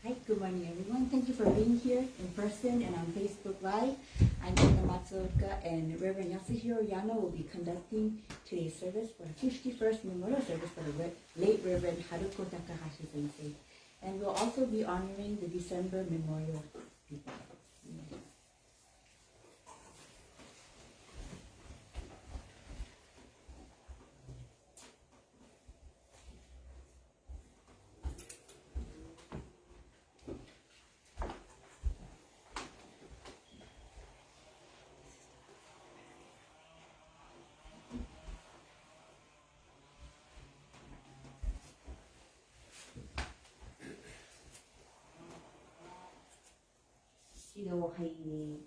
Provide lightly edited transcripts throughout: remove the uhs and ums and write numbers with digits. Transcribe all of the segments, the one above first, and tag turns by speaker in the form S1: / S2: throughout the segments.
S1: Hi, good morning everyone. Thank you for being here in person and on Facebook Live. I'm Edna Sensei, and Reverend Yasuhiro Yano will be conducting today's service for the 51st memorial service for the late Reverend Haruko Takahashi Sensei. And we'll also be honoring the December memorial people. Yeah. 指導入り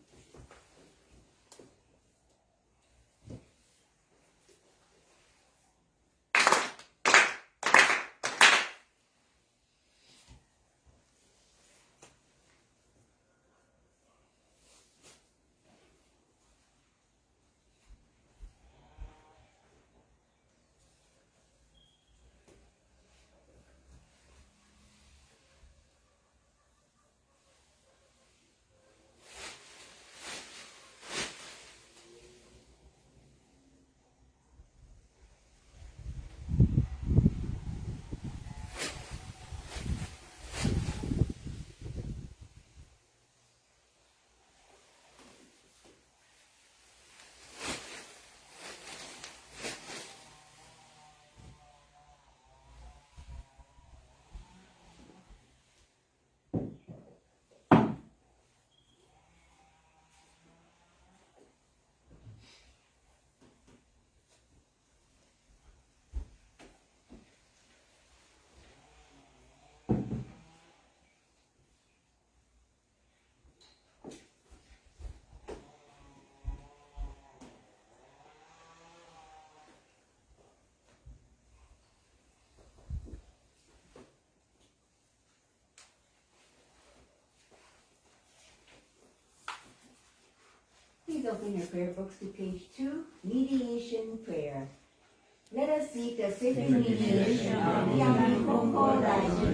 S1: Please open your prayer books to page 2, Mediation Prayer. Let us seek the sacred mediation of young Konko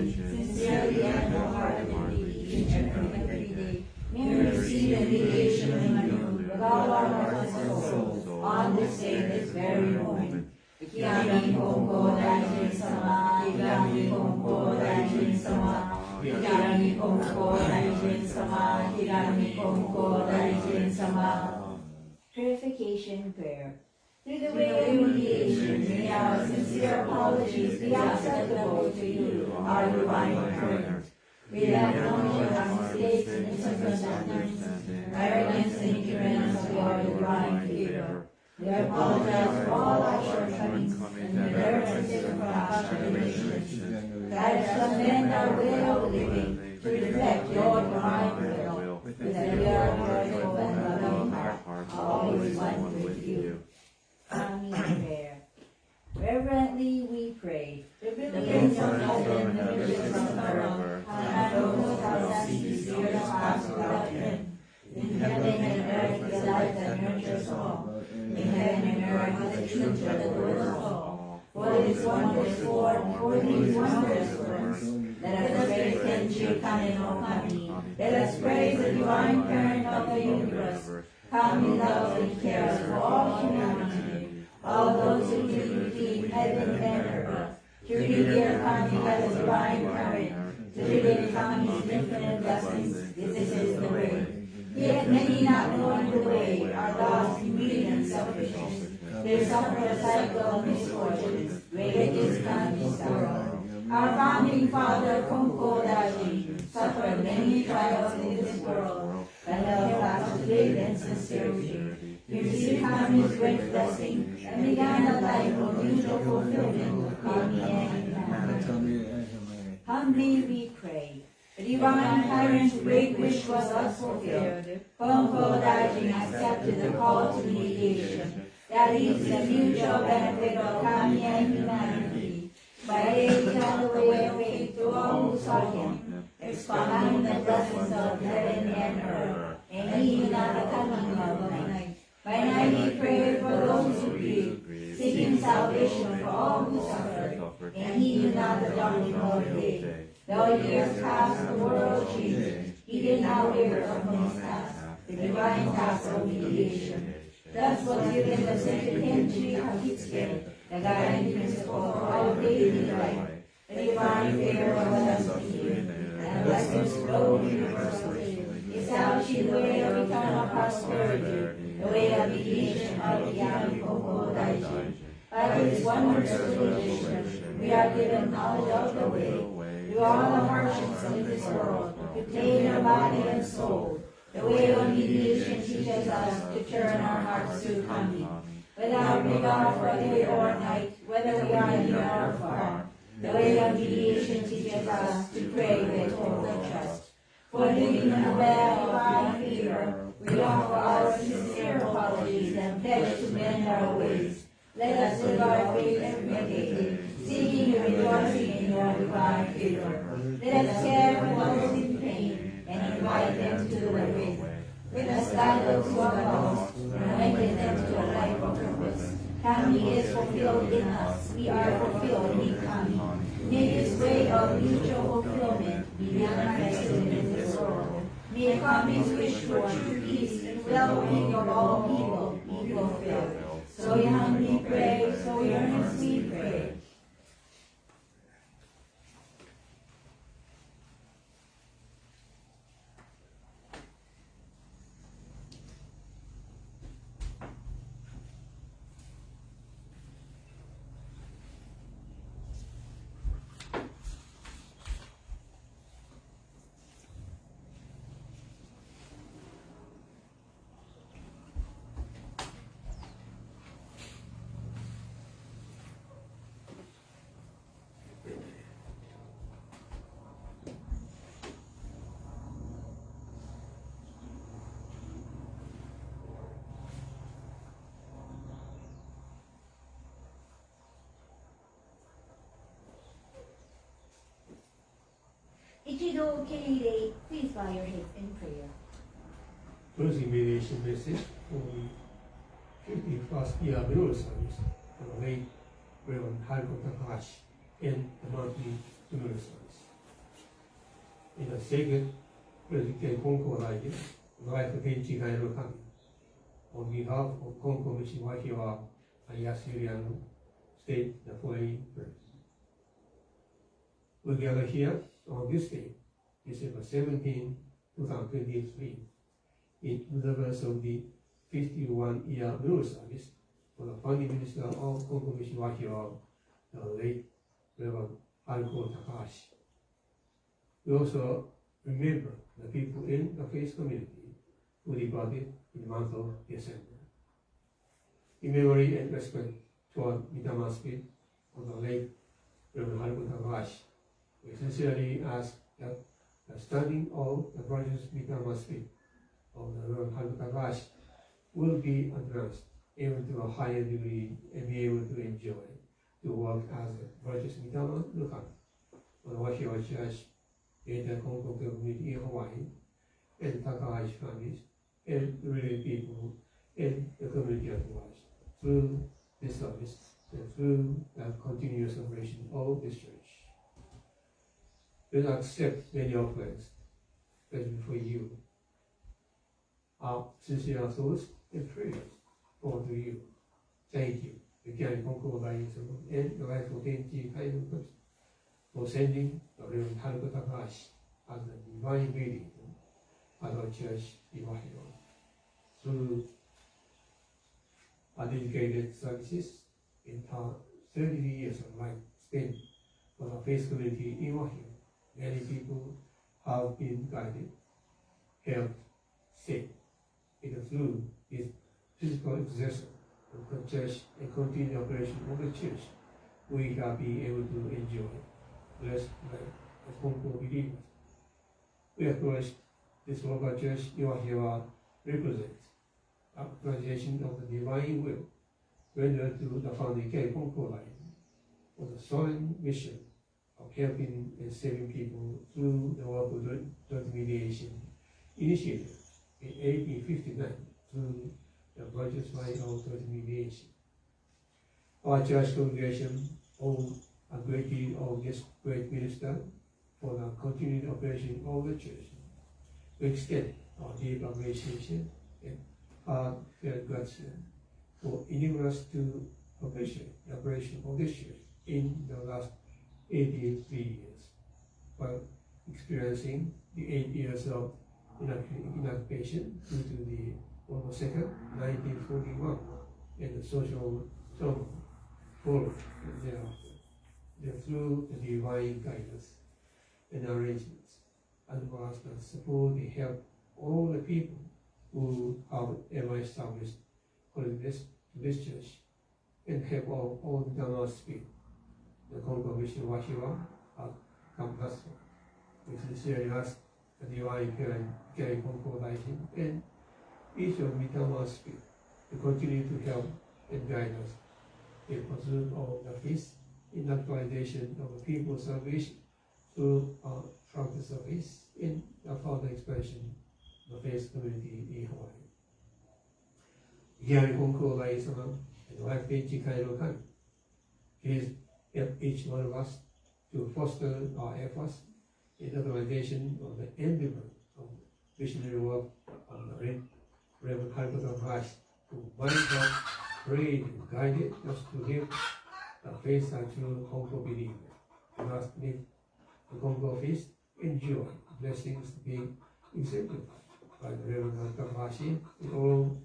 S1: sincerely and wholeheartedly each and every day. May we receive the mediation of Manu with all our hearts and souls on this day, this very moment. Yami Konko Daijin Sama, Yami Konko Daijin Sama, Yami Konko Daijin Sama, Yami Konko Daijin Sama. Purification Prayer. Through the way of mediation, may our sincere apologies be acceptable to you, our divine parent. We acknowledge our mistakes and misunderstandings, arrogance and ignorance of your divine favor. We apologize for all our shortcomings and the differences from our generations. Guide us to amend our way of living to reflect your divine will, with a pure, joyful, and loving heart, always one with you. Amen. Prayer. Reverently we pray. The billions of heaven and the riches of earth, and those thousands of years pass without end. In heaven and earth the life that nurtures all. In heaven and earth the truth that adores all. For these wondrous for these wondrous words, let us praise Kenji Kane no Kami. Let us praise the divine parent of the universe. Kami loves and cares for all humanity, all those who live between heaven and earth. To revere Kami as a divine parent, to live in Kami's infinite blessings, this is the way. Yet many not knowing the way are lost in greed and selfishness. They suffer a cycle of misfortunes, great is Kami's sorrow. Our founding father, Konko suffered many trials in this world, but held fast to faith and sincerity. He received Kami's great blessing and began a life of mutual fulfillment with Kami and humanity. Humbly we pray. The divine parent's great wish was thus fulfilled. Konko accepted the call to mediation that leads to the mutual benefit of Kami and humanity. By leading on the way of faith to all who sought him, expounding the blessings of heaven and earth, and even at the coming of night. By night he prayed for those who grieve, seeking salvation for all who suffered, and he knew not the dawning of day. Though years pass, the world changes. He did not waver from his task, the divine task of mediation. Thus was given the sacred hymn of his spirit, the guiding principle for our daily life. The divine favor of us here, and blessings flow universally, establishing the way of eternal prosperity, the way of mediation of the Konko Daiji. By this wondrous relation, we are given knowledge of the way, through all the hardships of this world, to tame our body and soul. The way of mediation teaches us to turn our hearts to Kami, without regard for day or night, whether we are near or far. The way of mediation teaches us to pray with total trust. For living in a well of divine favor, we offer our sincere apologies and pledge to mend our ways. Let us live our faith every day, seeking and rejoicing in your divine favor. Let us care for those in pain and invite them to the way. Let us guide those who are lost and awaken them to a life of purpose. Kami is fulfilled in us. We are fulfilled in Kami. May this way of mutual fulfillment be manifested in this world. May Kami's wish for true peace and well-being of all people be fulfilled. So we humbly pray, so we earnestly pray. Please bow your heads in prayer.
S2: Closing mediation message for the 51st year memorial service for the late Rev. Haruko Takahashi and the monthly memorial service. In the second, President Konko Daiji, Life Tenchi Gairo Kami, on behalf of Konko Mission Wahiawa and Yasuriano, state the following prayers. We gather here on this day, December 17, 2023, in observance of the 51-year memorial service for the founding minister of Konko Mission Wahiawa, the late Rev. Haruko Takahashi. We also remember the people in the faith community who departed in the month of December. In memory and respect toward Mitama spirit of the late Rev. Haruko Takahashi, we sincerely ask that the studying of the precious Mitama spirit of the Rev. Haruko Takahashi will be advanced even to a higher degree and be able to enjoy to work as a precious Mitama Lukami for the Wahiawa Church, in the Konkokyo community in Hawaii, and Takahashi families, and the related people in the community at large, through this service and through the continuous operation of this church. We'll accept many offerings, especially for you. Our sincere thoughts and prayers for to you. Thank you, the Kiani Konko and the Life of Tenchi Kaido for sending the Rev. Haruko Takahashi as the divine mediator at our church in Wahiawa. Through our dedicated services in her 30 years of life spent for the faith community in Wahiawa, many people have been guided, helped, saved. It is through this physical exertion of the church and continued operation of the church we have been able to enjoy blessed life as Konko believers. We acknowledge this local church in Wahiawa represents actualization of the divine will rendered to the founding Konko line for the solemn mission of helping and saving people through the work of drug mediation initiated in 1859 through the Virtuous Line of Drug Mediation. Our church congregation owes a great deal of this great minister for the continued operation of the church. We extend our deep appreciation and heartfelt gratitude for enabling us to appreciate the operation of this church in the last 83 years, while experiencing the 8 years of inoccupation due to the August 2nd, 1941, and the social turmoil followed thereafter. Through the divine guidance and arrangements, and was the support and help all the people who have ever established holiness to this church, and help all the Dharma spirit, the Konko mission Wahiawa have come thus far. We sincerely ask the divine parent, carry Konko Daishin, and each of the Dharma spirit to continue to help and guide us in pursuit of the peace, in actualization of the people's salvation through our practice of peace in the further expansion of the faith community in Hawaii. Here in Konko Daisama and Life Benchi Kairo Kami, please help each one of us to foster our efforts in actualization of the endeavor of missionary work of the Late Rev Haruko Takahashi, who might have prayed and guided us to live the faith and true Konko believers. We must live the Konko faith, enjoy blessings being exemplified by the Reverend Takahashi and all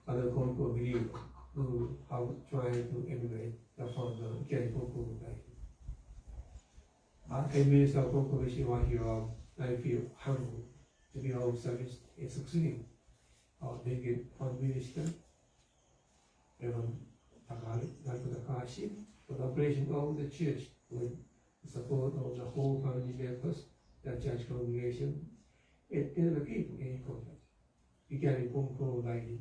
S2: other Konko believers who have tried to emulate the founder Kei Konko Dai. As a minister of Konko mission Wahiawa, I feel humbled to be of service in succeeding our delegate fund minister, Reverend Haruko Takahashi, for the operation of the church with the support of the whole family members, the church congregation, and the people in contact. Beginning Konko Daishin,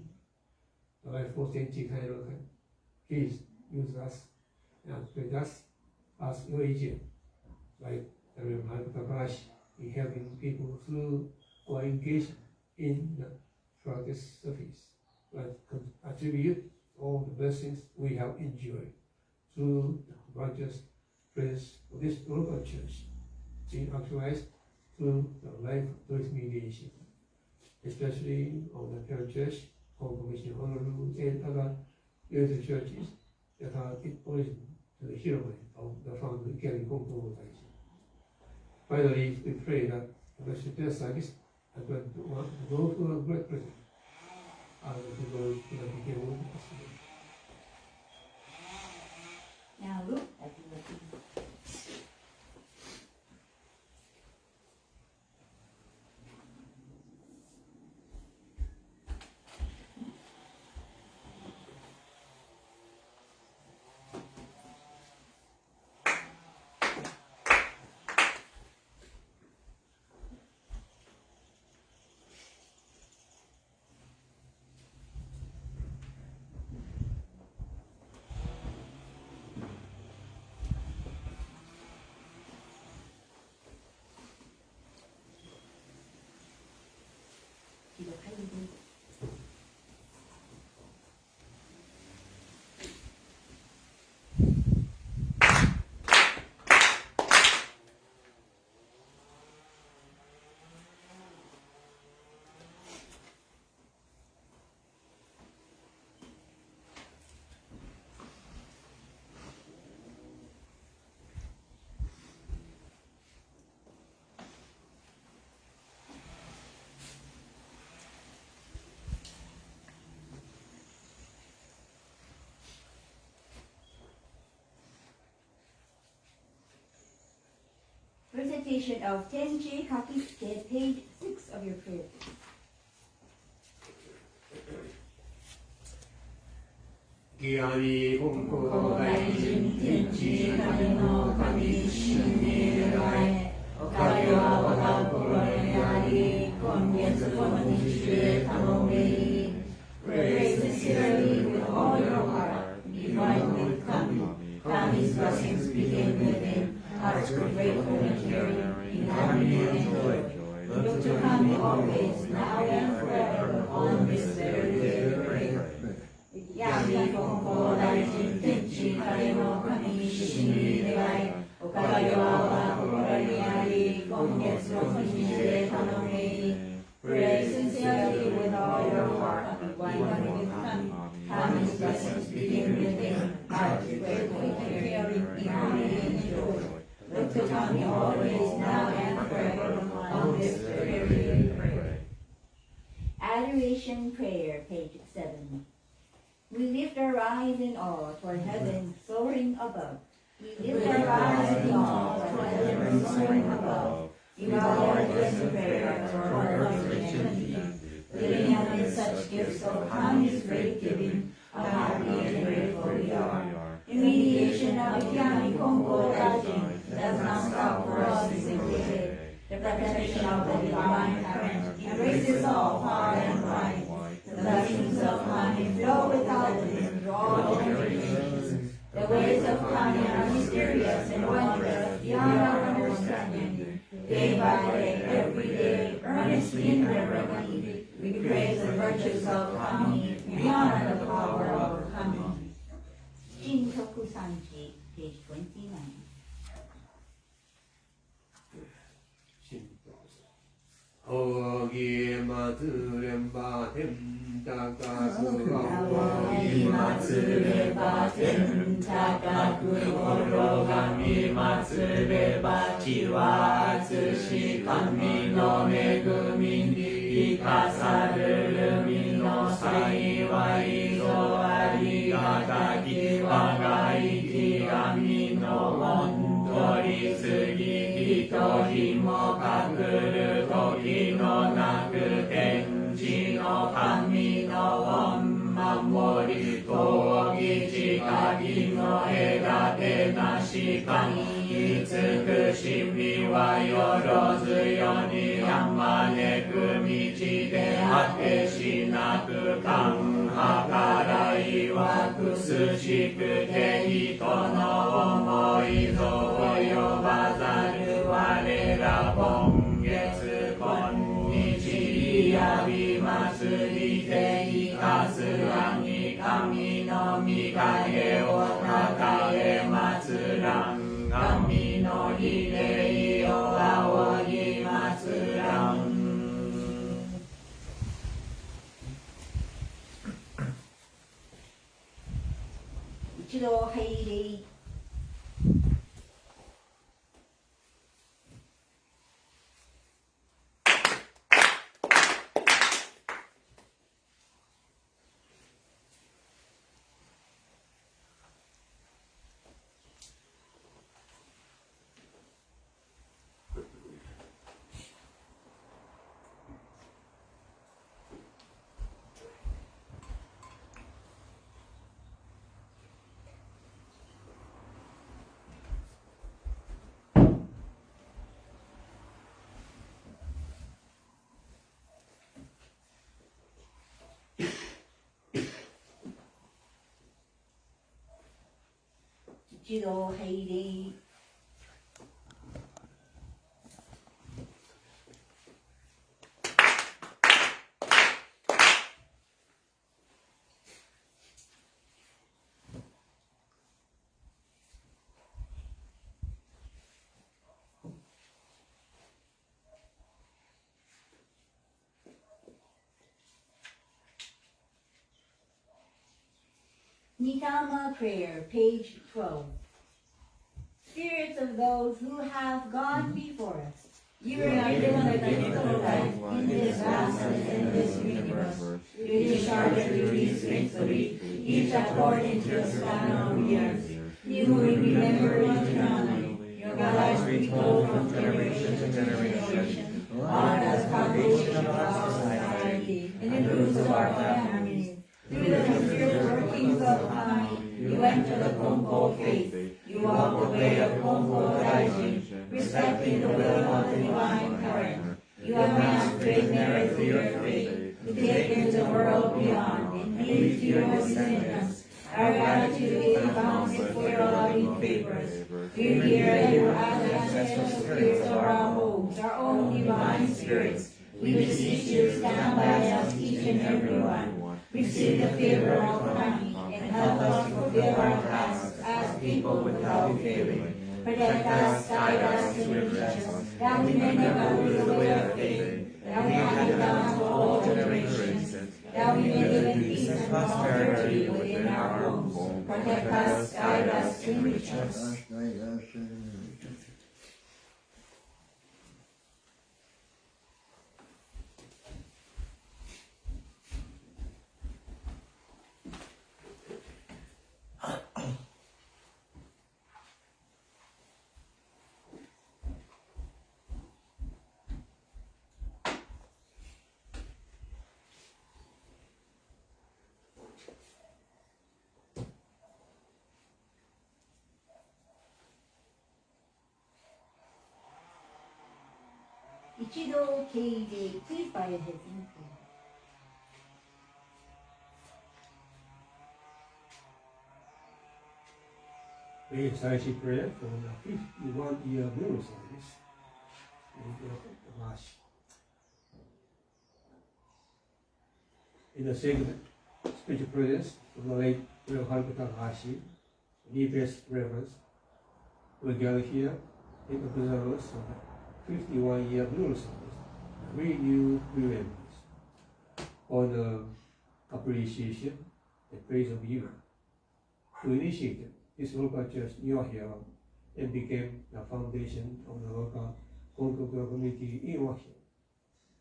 S2: the life force Tenchi Kairokan, please use us and with us as your agent, like the Reverend Haruko Takahashi, in helping people through our engagement in the practice of peace, but attribute all the blessings we have enjoyed through the righteous praise of this local church, being actualized through the life of this mediation, especially of the parent church, Konko Mission Honolulu, and other youth churches that are in origin to the heroine of the founder Kei Konko Daishin. Finally, we pray that the Blessed Service and to go to a great present and to go to the beginning of the
S1: Now look at the Recitation of Tenji Kakisuke, page 6 of your prayer.
S3: Gyani Konko Daishin Tenji Kami no Kami Shunni Rai Okayo Waka Koronyari Kongetsu Konishue Tamomei. Pray sincerely with all your heart, divine with Kami. Kami's blessings begin within. Hearts grateful and caring, in harmony and joy. Look to Kami always, now and forever, on this very day we pray. Yami Konko Daishin Tenchi Kare no Kami Shishini Degai Okayo Awa Koryari, Kongetsu Konishie Tanomei. Pray sincerely with all your heart, one with coming. Kami's blessings begin within. Heart grateful to carry harmony and joy. Look to Kami always, now and forever. On this prayer we pray.
S1: Adoration Prayer, page 7. We lift our eyes in awe toward heaven soaring above. We lift our eyes in awe toward heaven soaring above. In our blessed prayer toward loving and peace. Living amid such gifts of Kami's great giving, how happy and grateful we are. In mediation of Kyami Konko Daijin does not stop for us to simply live. The protection of the divine parent embraces all far and wide. The blessings of Kami flow without limit through all generations. The ways of Kami are mysterious and wondrous beyond our understanding. Day by day, every day, earnestly and reverently, we praise the virtues of Kami, we honor the power of Kami.
S2: Shintoku
S1: Sanji, page 29.
S2: Hogi Matsuremba Takaku
S3: Hogi Matsureba Takaku Orogami Matsureba Chiwa Tsushi Kami no Megumi ni Ikasaru Rumi no Saiwai zo Arigataki Wagai Kigami no Ontori Tsugi Hitohi mo Kakuru Toki no Naku Tenji no Kami no Onmamori Togi Chikagi no Egate Nashi Kami Itsukushimi wa Yorozu Yoni Yamaneku Michi de Ate Shinaku Kan Hakarai wa Kusushiku te Hito no Omoi zo Yobazaru Warera Bongetsu Konnichi Yabimasu Hite Ikasu Ani Kami no Mikage o Nakae Matsuran Kami no Hidei o Aoi Matsuran.
S1: Ichido Hairei. Ichido Hairei. Nikama Prayer, page 12. Spirits of those who have gone before us, you are given a giftful life in this vast and endless universe. You discharge your duties faithfully, each according to your span of years. You who remember eternally, your lives retold from generation to generation, on as foundation of our society, and the roots of our families. Through the mysterious workings of time, you enter the Konko faith. You walk the way of Konko Daijin, respecting the will of the divine parent. You amass great merit through your faith, to take into the world beyond, and leave to your descendants. Our gratitude is boundless for your loving favors. We hear you as the ancestral spirits of our homes, our own divine spirits. We beseech you to stand by us, each and every one. Receive the favor of Kami, and help us fulfill our tasks as people without failing.
S3: Protect us, guide us, and enrich us, that we may never lose the way of faith, that we may have done for all generations, that we may live in peace and prosperity within our homes. Protect us, guide us, and enrich us.
S1: Ichido KJ, please bow your heads in prayer.
S2: We excited prayer for the 51-year memorial service in March. In the second spiritual prayers from the late Rev. Haruko Takahashi, deepest reverence, we gather here in observance of the 51-year memorial service, renew remembrance, honor, appreciation, and praise of you, who initiated this local church in Wahiawa and became the foundation of the local Konkokyo community in Wahiawa,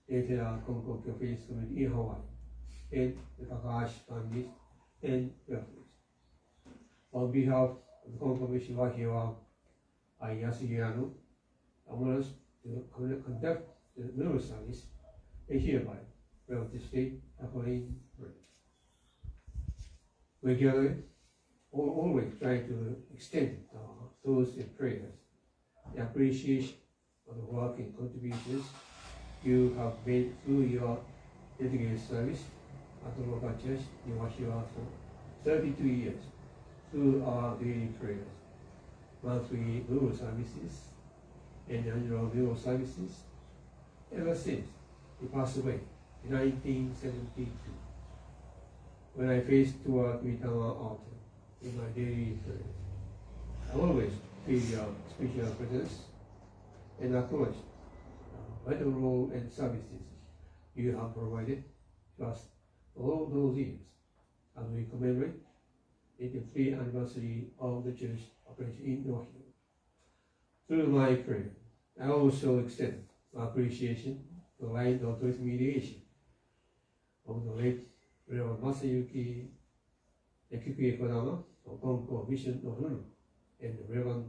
S2: later Konkokyo Faith community in Hawaii, and the Takahashi families and relatives. On behalf of the Konko Mission Wahiawa, I ask you to conduct the memorial service and hereby relative state according to we gather always try to extend thoughts and prayers, the appreciation of the work and contributions you have made through your dedicated service at the local church in Wahiawa for 32 years through our daily prayers, monthly memorial services, and annual memorial services ever since he passed away in 1972. When I faced toward Mitama altar in my daily prayers, I always feel your spiritual presence and acknowledge the vital role and services you have provided to us all those years as we commemorate the 83rd anniversary of the church operation in Wahiawa. Through my prayer, I also extend my appreciation to the line of truth mediation of the late Rev. Masayuki Ekikuye Kodama of Konko Mission of Lulu, and the Rev.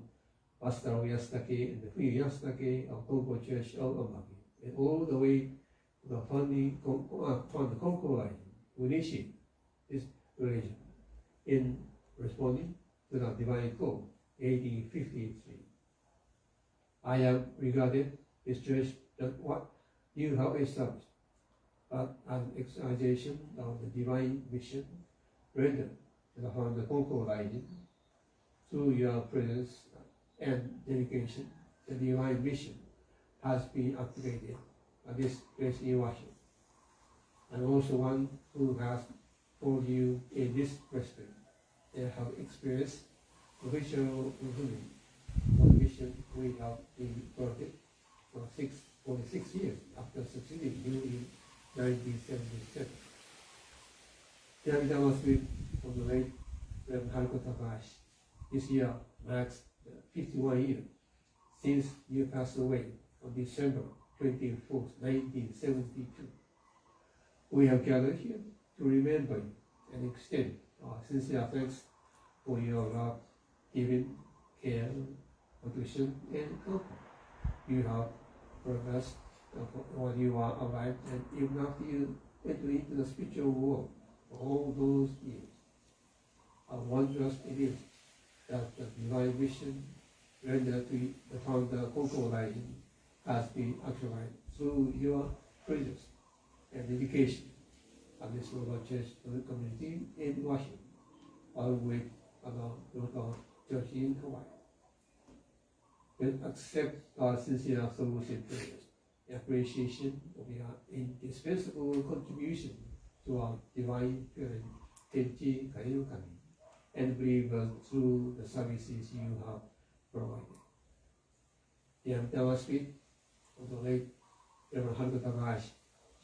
S2: Pastor Yasutake and the Queen Yasutake of Konko Church of Omaki, and all the way to the founding Konko line who initiated this religion in responding to the divine call 1853. I have regarded this church that what you have established but an exercisation of the divine mission rendered to the Konko line through your presence and dedication. The divine mission has been activated at this place in Washington. I'm also one who has told you in this respect and have experienced professional fulfillment of the mission we have been working for 46 years after succeeding you in 1977. The anniversary of the late Rev. Haruko Takahashi this year marks the 51 years since you passed away on December 24th, 1972. We have gathered here to remember you and extend our sincere thanks for your love, giving, care, protection, and comfort you have brought us while you are alive and even after you enter into the spiritual world for all those years. How wondrous it is that the divine mission rendered to the founder Konko line has been actualized through your presence and dedication of this local church community in Washington, along with other local church in Hawaii. We accept our sincere thoughts and prayers, the appreciation of your indispensable contribution to our divine parent, Tenchi Kainokami, and believe through the services you have provided. The Amitawa Street of the late Rev. Haruko Takahashi.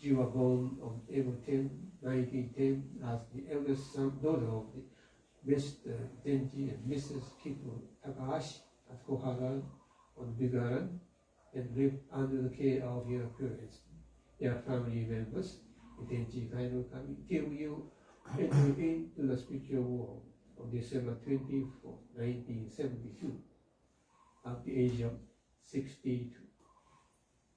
S2: She was born on April 10, 1910 as the eldest daughter of the Mr. Denji and Mrs. Kiko Takahashi at Kohara on Big Island and lived under the care of her parents. Their family members, Denji Kaino Kami, Kyoyo, entered into the spiritual world on December 24, 1972, at the age of 62.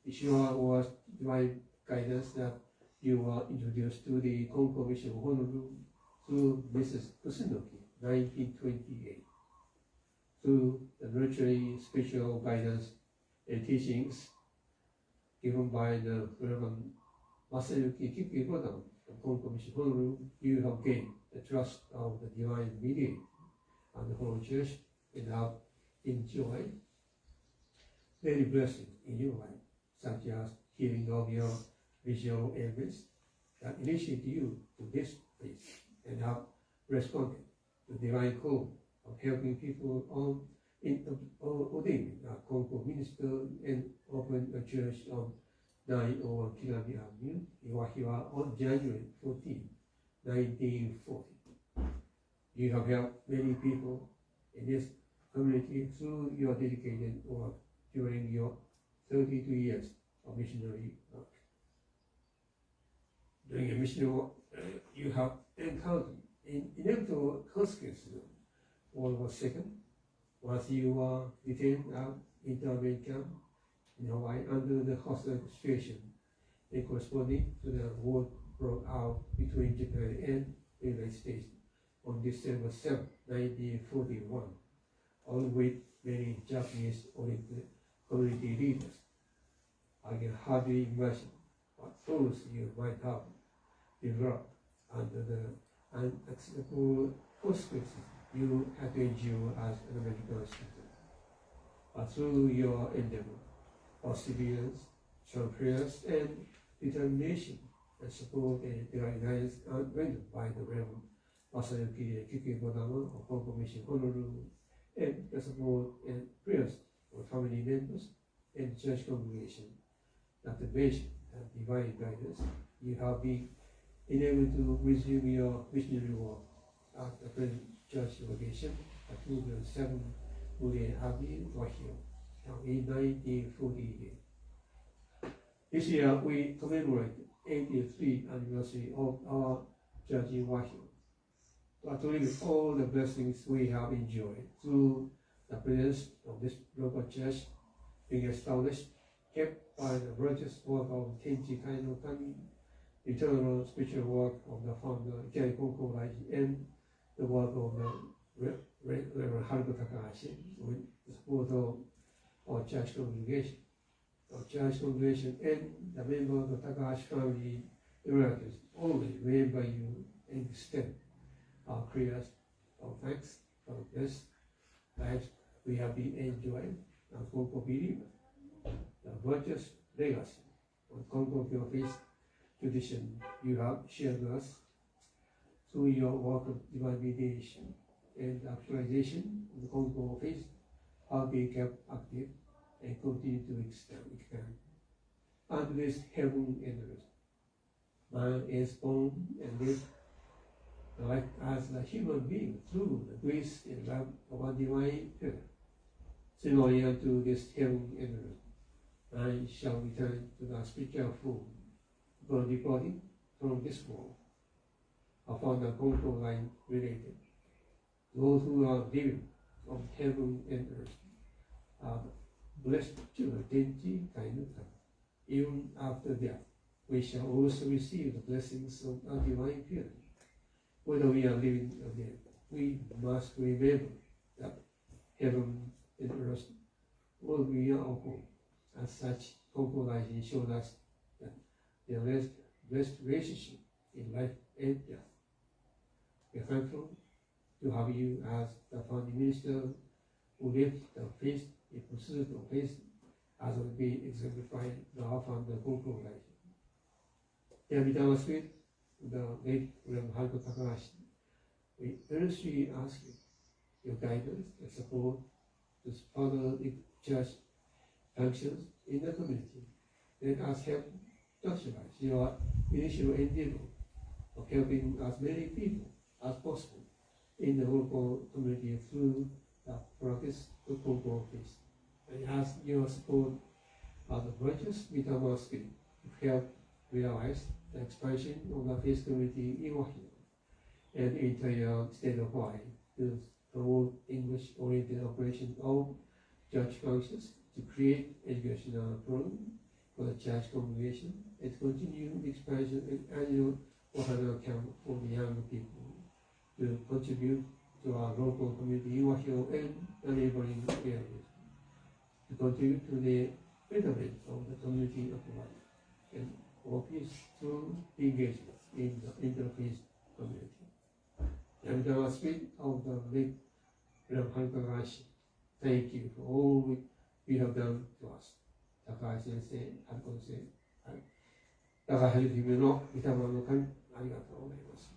S2: It sure was divine guidance that you were introduced to the Konko mission of Honolulu through Mrs. Kusunoki, 1928. Through the nurturing spiritual guidance and teachings given by the Reverend Masayuki Kikibodan of Konko mission Honolulu, you have gained the trust of the divine mediator and the whole church and have enjoyed many blessings in your life, such as healing of your visual evidence that initiate you to this place and have responded to the divine call of helping people on in ordaining a Konko minister and open a church on 901 Kirami Avenue in Wahiawa on January 14, 1940. You have helped many people in this community through your dedicated work during your 32 years of missionary work. During your missionary work, you have encountered inevitable consequences of World War II, once you were detained out in internment camp in Hawaii under the hostile situation and corresponding to the war broke out between Japan and the United States on December 7, 1941, along with many Japanese-oriented community leaders. I can hardly imagine what thoughts you might have developed under the unacceptable consequences you had to endure as an American citizen. But through your endeavor, perseverance, strong prayers, and determination, and support and guidance rendered by the Reverend Masayuki Kikibodama of Konko Mission Honolulu, and the support and prayers of family members and church congregation, that the base and divine guidance, you have been enabled to resume your missionary work at the present church location at 207 Ule Avenue, Wahiawa, in 1948. This year we commemorate the 83rd anniversary of our church in Wahiawa. To live all the blessings we have enjoyed through the presence of this local church being established, kept by the virtuous work of Tenchi Kaino Kami, the eternal spiritual work of the founder Ikari Konko Raiji, and the work of the Reverend Haruko Takahashi with the support of our church congregation. Our church congregation and the members of the Takahashi family relatives always remember you and extend our prayers of thanks for the blessed lives we have been enjoying as Konko believers. The virtuous legacy of Konkokyo faith tradition you have shared with us through your work of divine mediation and actualization of the Konko faith have been kept active and continue to expand. Under this heaven and earth, man is born and lives life as a human being through the grace and love of our divine parent. Similarly unto this heaven and earth, man shall return to the spiritual form, upon departing from this world, upon the Konko line related. Those who are living of heaven and earth are blessed children, Tenchi Kainuka. Even after death, we shall also receive the blessings of our divine parent. Whether we are living or dead, we must remember that heaven and earth will be our home. As such, Konko Raiji showed us that there is blessed relationship in life and death. We are thankful to have you as the founding minister who lived the faith in pursuit of faith as will be exemplified by our founder Konko Raiji. Dear Midama Spirit, the late Rev. Haruko Takahashi, we earnestly ask you your guidance and support to further the church functions in the community. Let us help actualize your initial endeavor of helping as many people as possible in the local community through the practice of Konko peace. I ask your support as a virtuous Mitama spirit to help realize the expansion of the peace community in Wahiawa and the entire state of Hawaii to promote English-oriented operation of church functions, to create educational program for the church congregation, and continue the expansion and annual Wahiawa camp for the young people to contribute to our local community in Wahiawa and the neighboring areas, to contribute to the betterment of the community of Hawaii, and for peace through engagement in the interfaith community. And the spirit of the late Rev. Haruko Takahashi, thank you for all you have done to us. Takahashi Sensei, Haruko Sensei, Takahashi姫の御霊の神、ありがとうございます。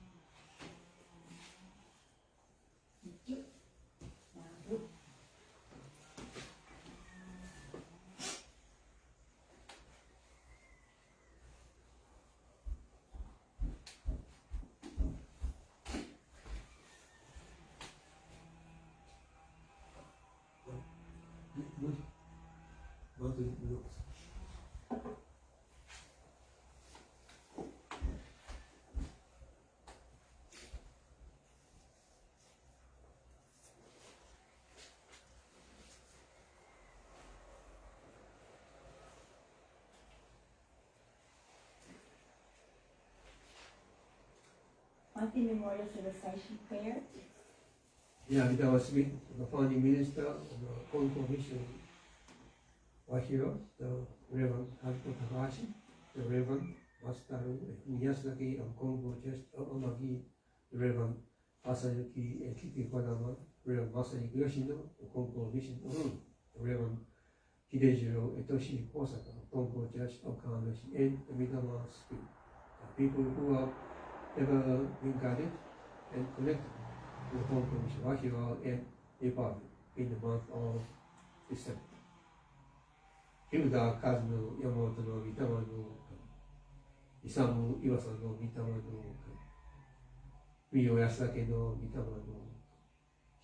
S1: Monthly Memorial Celebration Prayer.
S2: Yeah, it was with the founding minister of the Konko Mission Wahiawa, the Reverend Haruko Takahashi, the Reverend Master Miyazaki of Konko Church of Amagi, the Reverend Masayuki Kikikodama, Reverend Masayuki Yoshino of Konko Mission Oru, the Reverend Hidejiro Etoshi Osaka of Konko Church of Kanashi, and the Mitama School. The people who have ever been guided and connected to the Konko Mission Wahiawa and Nepal in the month of December. 日向和の山本の御霊の神、勇岩佐の御霊の神、三尾安武の御霊の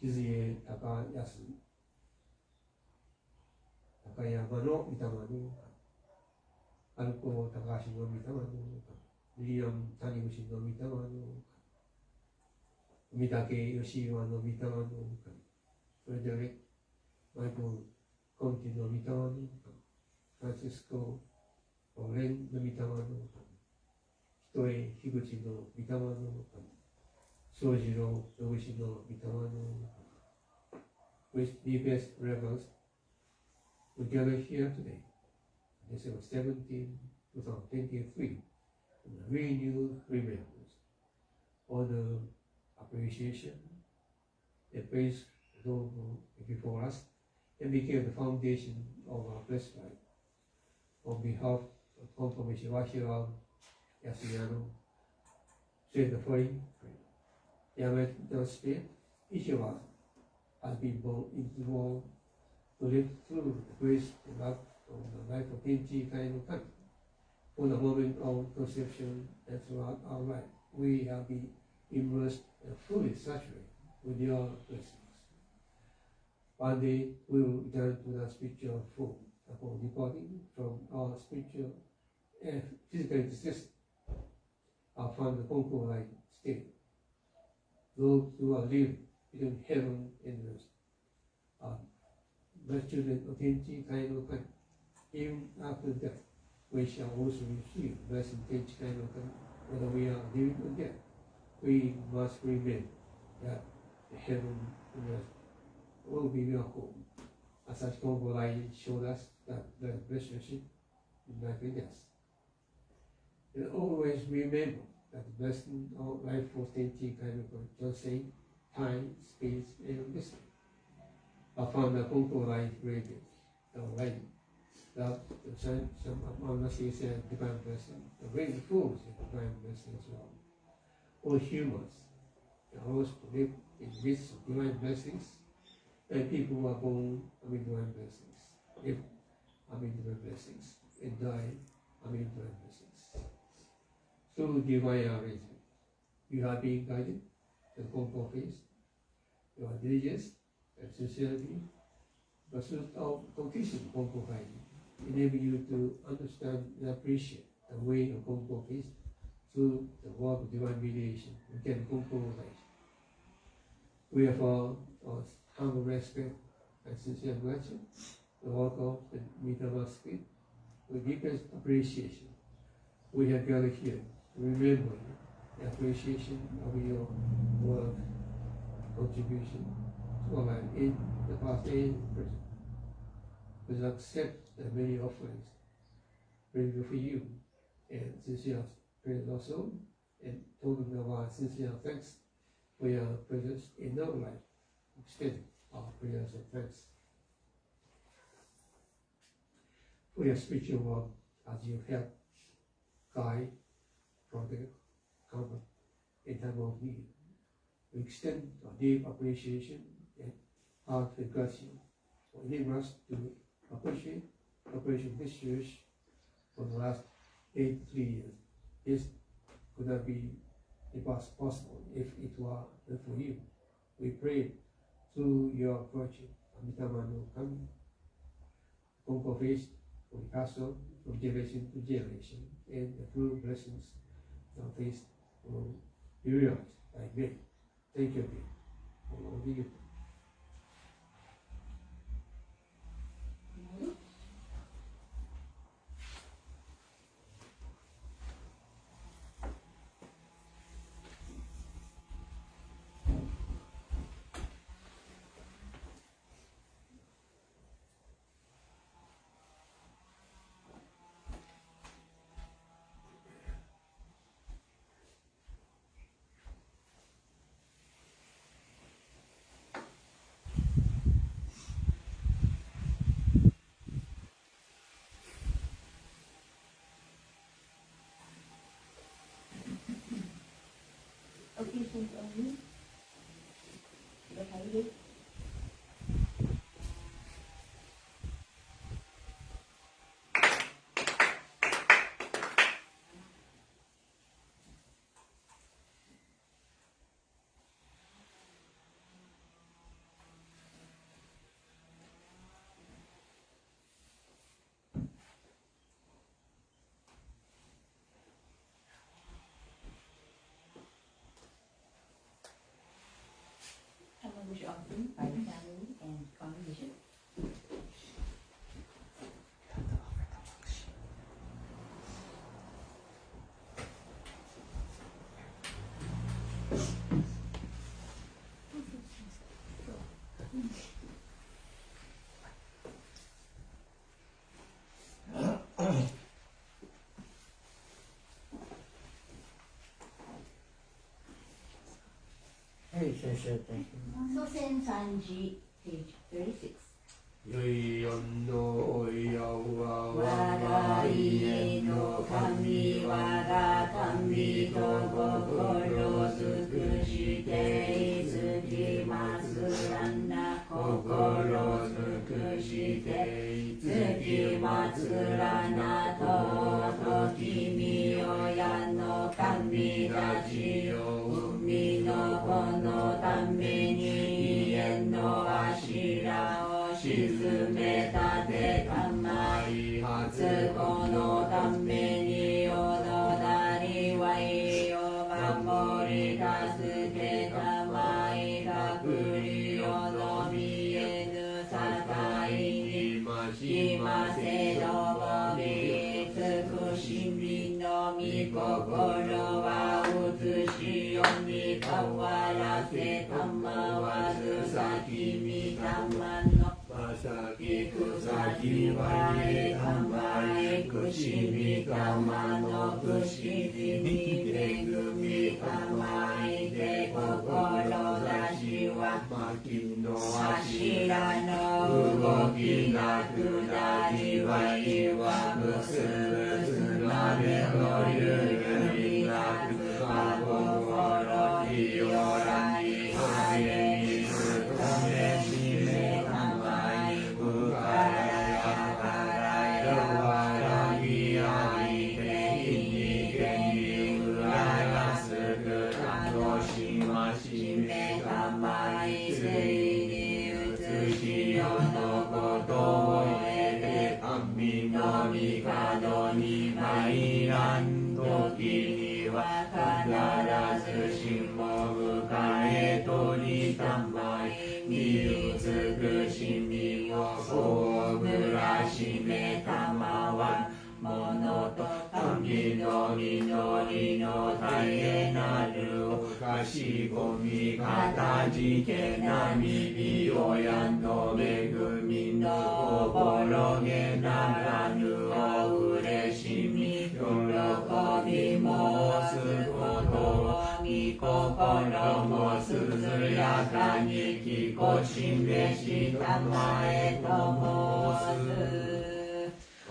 S2: 神、静江高安、高山の御霊の神、春子高橋の御霊の神、ミリアム谷口の御霊の神、海竹吉岩の御霊の神、それでね、マイクコンティの御霊の神、フランシスコ・オレンの御霊の神、人江樋口の御霊の神、庄次郎野口の御霊の神。With deepest reverence, we gather here today, December 17, 2023, in a renewed remembrance, honor, appreciation, and praise those who before us and became the foundation of our blessed life. On behalf of Konko Mission Wahiawa, Yasuyano, say the following prayer. Yahweh the Spirit, each of us has been born into the world to live through the grace and love of the life of Tenchi Kaino Kami. From the moment of conception and throughout our life, we have been immersed and fully saturated with your blessings. One day we will return to the spiritual form upon departing from our spiritual and physical existence. Our found the Konko like state. Those who are living between heaven and earth are the children of Tenchi Kaino Kami. Even after death, we shall also receive blessing Tenchi Kaino Kami. Whether we are living or dead, we must remember that the heaven and earth will be our home. As such, Konko Lai showed us that the relationship is life and death. And always remember that the blessing of life for Tenchi Kaino Kami just say time, space, and distance. I found the Konko Lai radio, the light, that the sun, some among us is a divine blessing. The rain falls is a divine blessing as well. All humans are also live in the midst of divine blessings, and people who are born with divine blessings. If unlimited blessings, and die unlimited blessings. Through divine arrangement, you have been guided to the Konko faith. Your diligence and sincerity, pursuit of completion Konko guiding, enable you to understand and appreciate the way of Konko faith through the work of divine mediation. You can Konko life. We offer our humble respect and sincere gratitude. The work of the Mitama Spirit with deepest appreciation. We have gathered here to remember the appreciation of your work, contribution to our life in the past and present. Please accept the many offerings bring for you and sincere praise also, and total of our sincere thanks for your presence in our life. Extend our prayers of thanks for your spiritual work as you help, guide, protect, comfort in time of need. We extend our deep appreciation and heartfelt gratitude for enabling us to appreciate Operation Discharge for the last 83 years. This could not be possible if it were not for you. We pray through your virtue, Amitama no Kami, Konko faith will be passed on from generation to generation, and the true blessings of faith will be realized by many. Thank you again for all the gift.
S1: Occasions only. The holiday. Which offering by the family and congregation.
S3: Hey, thank you.
S1: Sosen Sanji, page 36.
S2: よいよんのおいやうわ
S3: 我が家の神我が神と心尽くしてつきますらな心尽くしてつきますらなと君親の神たちよ海の子のために家の柱を沈めたてたまい初子のためにおのだりはいを守り助けたまい隠りをの見えぬ境に今せどもみ尽くしみの御心は写しよに変わらせたまわず先みたまの草木はえたまえ口みたまの口に恵みたまいで志は薪の柱の動きが下りはいは結ぶつなべのゆるりがくか心によらにあれにつとめしめたまい深やからに参らん時には必ずしも迎え取りたまいに美しみを葬らしめたまわものと神の祈りの絶えなるおかしごみかたじけなみりおやの恵みのおぼろげならぬおうれしみ喜び申すことを御心もすずやかにきこしめしたまえと申す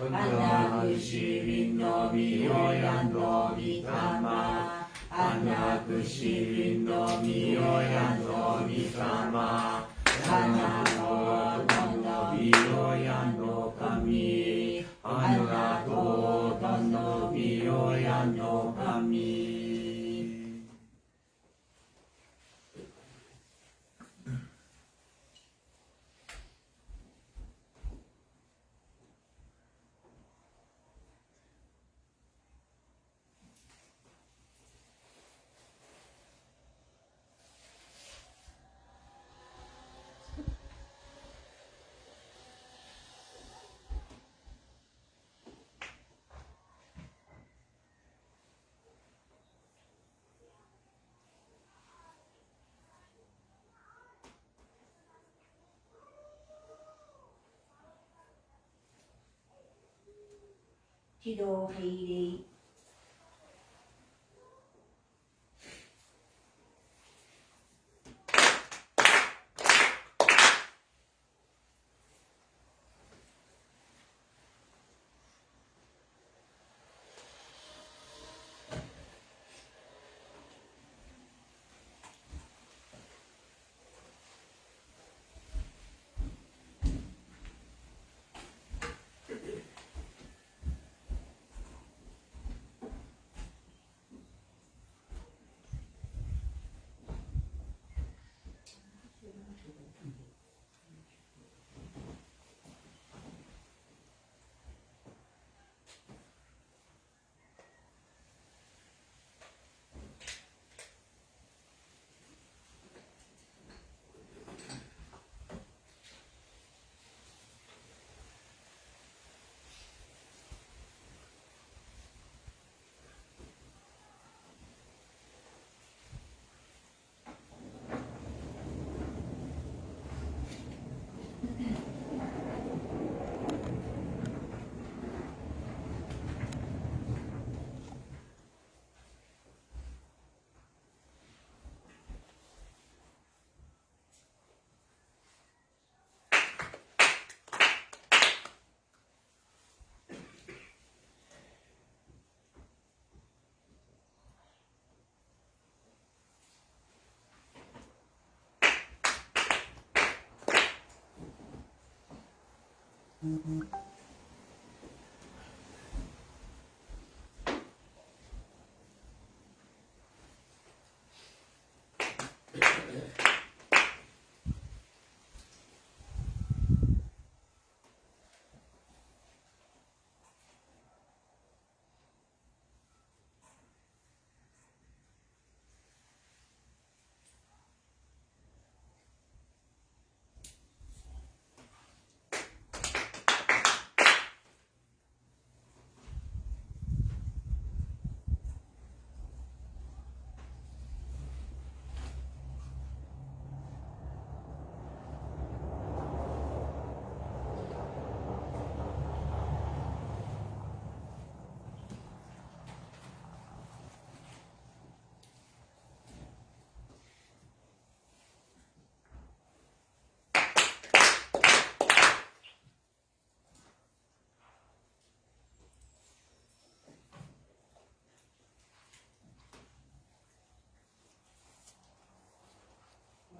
S3: アナクシリのみおやのみかまアナクシリのみおやのみかまアナトトのみおやのかみアナトトのみおやのかみ
S1: 指導敬礼。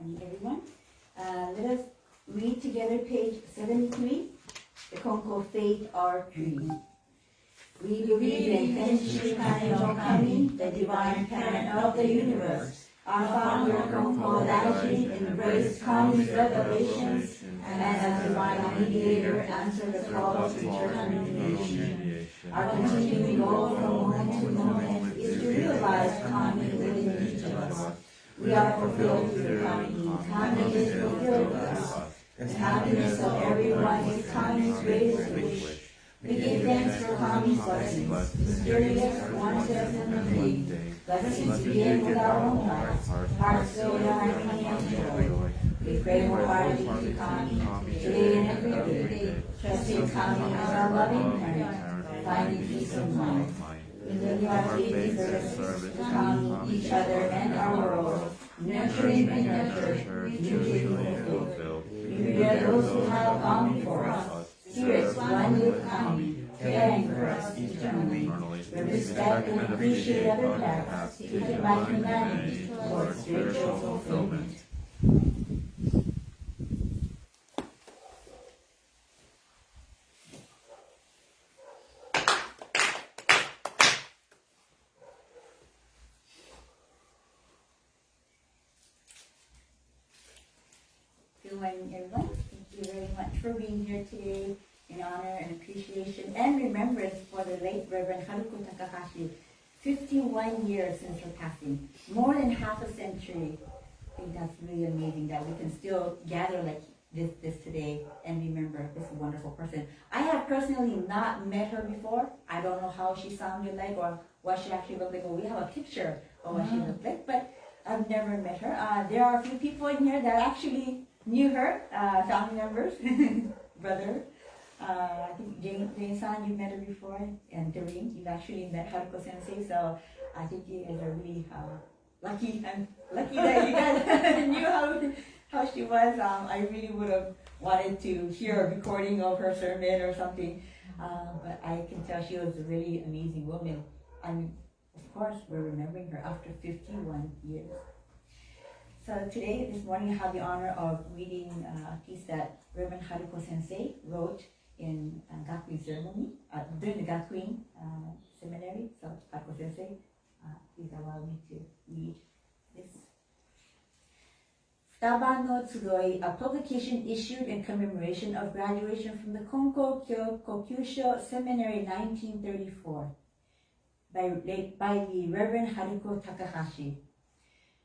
S1: Morning, everyone. Let us read together page 73, the Konko Faith Our Creed. We believe in Tenshi Kane no Kami, the divine parent of the universe. Our founder Haruko Takahashi embraced Kami's revelations and as divine mediator answered the call to eternal initiation. Our continuing goal from moment to moment is to realize Kami within each of us. We are fulfilled through Kami. Kami is fulfilled with us. The happiness of everyone is Kami's greatest wish. We give thanks for Kami's blessings, mysterious, wondrous, and amazing. Blessings begin with our own hearts filled with harmony and joy. We pray wholeheartedly to Kami, today and every day, trusting Kami as our loving parent, finding peace of mind. We live our daily service to Kami, each other, and our world, nurturing and nurtured, mutually fulfilled. We revere those who have gone before us, spirits one with Kami, caring for us eternally. We respect and appreciate other paths taken by humanity towards spiritual fulfillment. Good morning, everyone. Thank you very much for being here today in honor and appreciation and remembrance for the late Reverend Haruko Takahashi. 51 years since her passing, more than half a century. I think that's really amazing that we can still gather like this today and remember this wonderful person. I have personally not met her before. I don't know how she sounded like or what she actually looked like. Well, we have a picture of what she looked like, but I've never met her. There are a few people in here that actually knew her, family members, brother. I think Jane-san, you met her before, and Doreen, you've actually met Haruko Sensei, so I think you guys are really lucky. I'm lucky that you guys knew how she was. I really would have wanted to hear a recording of her sermon or something, but I can tell she was a really amazing woman. And of course, we're remembering her after 51 years. So today, this morning, I have the honor of reading a piece that Reverend Haruko Sensei wrote in Gakuin ceremony, during the Gakuin Seminary. So Haruko Sensei, please allow me to read this. Futabano Tsudoi, a publication issued in commemoration of graduation from the Konkokyo Kokyusho Seminary 1934 by the Reverend Haruko Takahashi.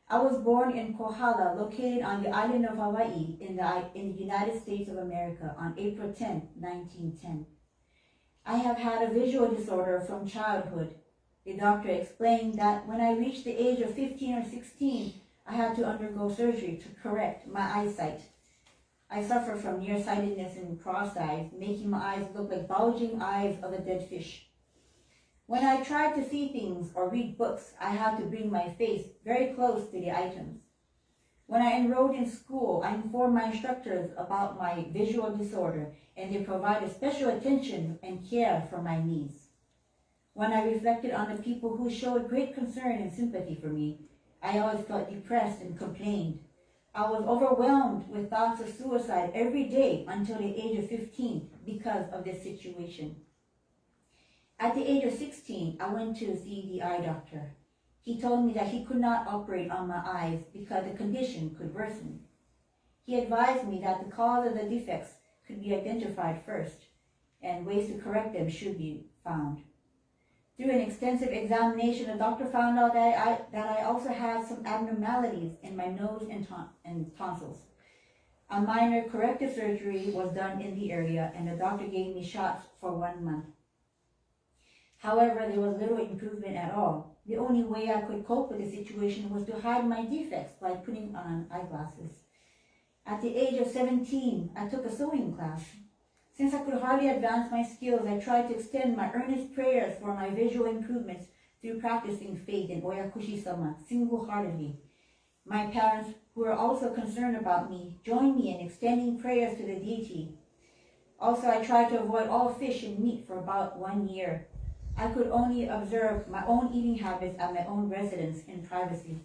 S1: I was born in Kohala, located on the island of Hawaii in the United States of America on April 10, 1910. I have had a visual disorder from childhood. The doctor explained that when I reached the age of 15 or 16, I had to undergo surgery to correct my eyesight. I suffer from nearsightedness and crossed eyes, making my eyes look like bulging eyes of a dead fish. When I tried to see things or read books, I had to bring my face very close to the items. When I enrolled in school, I informed my instructors about my visual disorder, and they provided special attention and care for my needs. When I reflected on the people who showed great concern and sympathy for me, I always felt depressed and complained. I was overwhelmed with thoughts of suicide every day until the age of 15 because of this situation. At the age of 16, I went to see the eye doctor. He told me that he could not operate on my eyes because the condition could worsen. He advised me that the cause of the defects could be identified first, and ways to correct them should be found. Through an extensive examination, the doctor found out that I also had some abnormalities in my nose and tonsils. A minor corrective surgery was done in the area, and the doctor gave me shots for 1 month. However, there was little improvement at all. The only way I could cope with the situation was to hide my defects by putting on eyeglasses. At the age of 17, I took a sewing class. Since I could hardly advance my skills, I tried to extend my earnest prayers for my visual improvements through practicing faith in Oyakushi-sama single-heartedly. My parents, who were also concerned about me, joined me in extending prayers to the deity. Also, I tried to avoid all fish and meat for about 1 year. I could only observe my own eating habits at my own residence in privacy.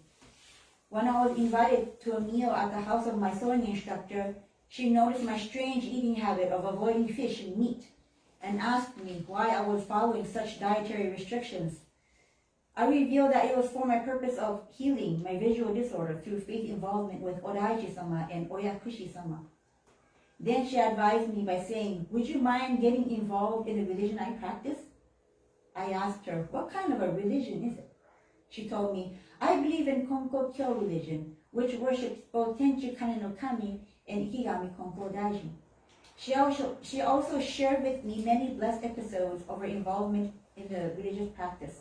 S1: When I was invited to a meal at the house of my sewing instructor, she noticed my strange eating habit of avoiding fish and meat and asked me why I was following such dietary restrictions. I revealed that it was for my purpose of healing my visual disorder through faith involvement with Odaichi-sama and Oyakushi-sama. Then she advised me by saying, would you mind getting involved in the religion I practice? I asked her, what kind of a religion is it? She told me, I believe in Konkokyo religion, which worships both Tenchu Kane no Kami and Ikigami Konko Daijin. She also shared with me many blessed episodes of her involvement in the religious practice.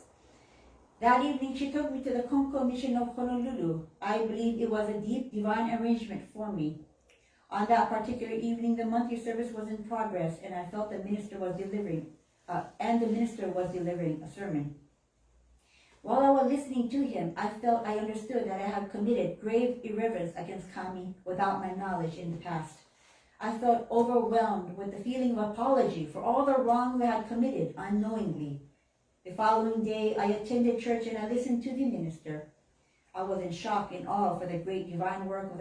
S1: That evening, she took me to the Konko mission of Honolulu. I believe it was a deep divine arrangement for me. On that particular evening, the monthly service was in progress, and I felt the minister was delivering a sermon. While I was listening to him, I felt I understood that I had committed grave irreverence against Kami without my knowledge in the past. I felt overwhelmed with the feeling of apology for all the wrong I had committed unknowingly. The following day, I attended church and I listened to the minister. I was in shock and awe for the great divine work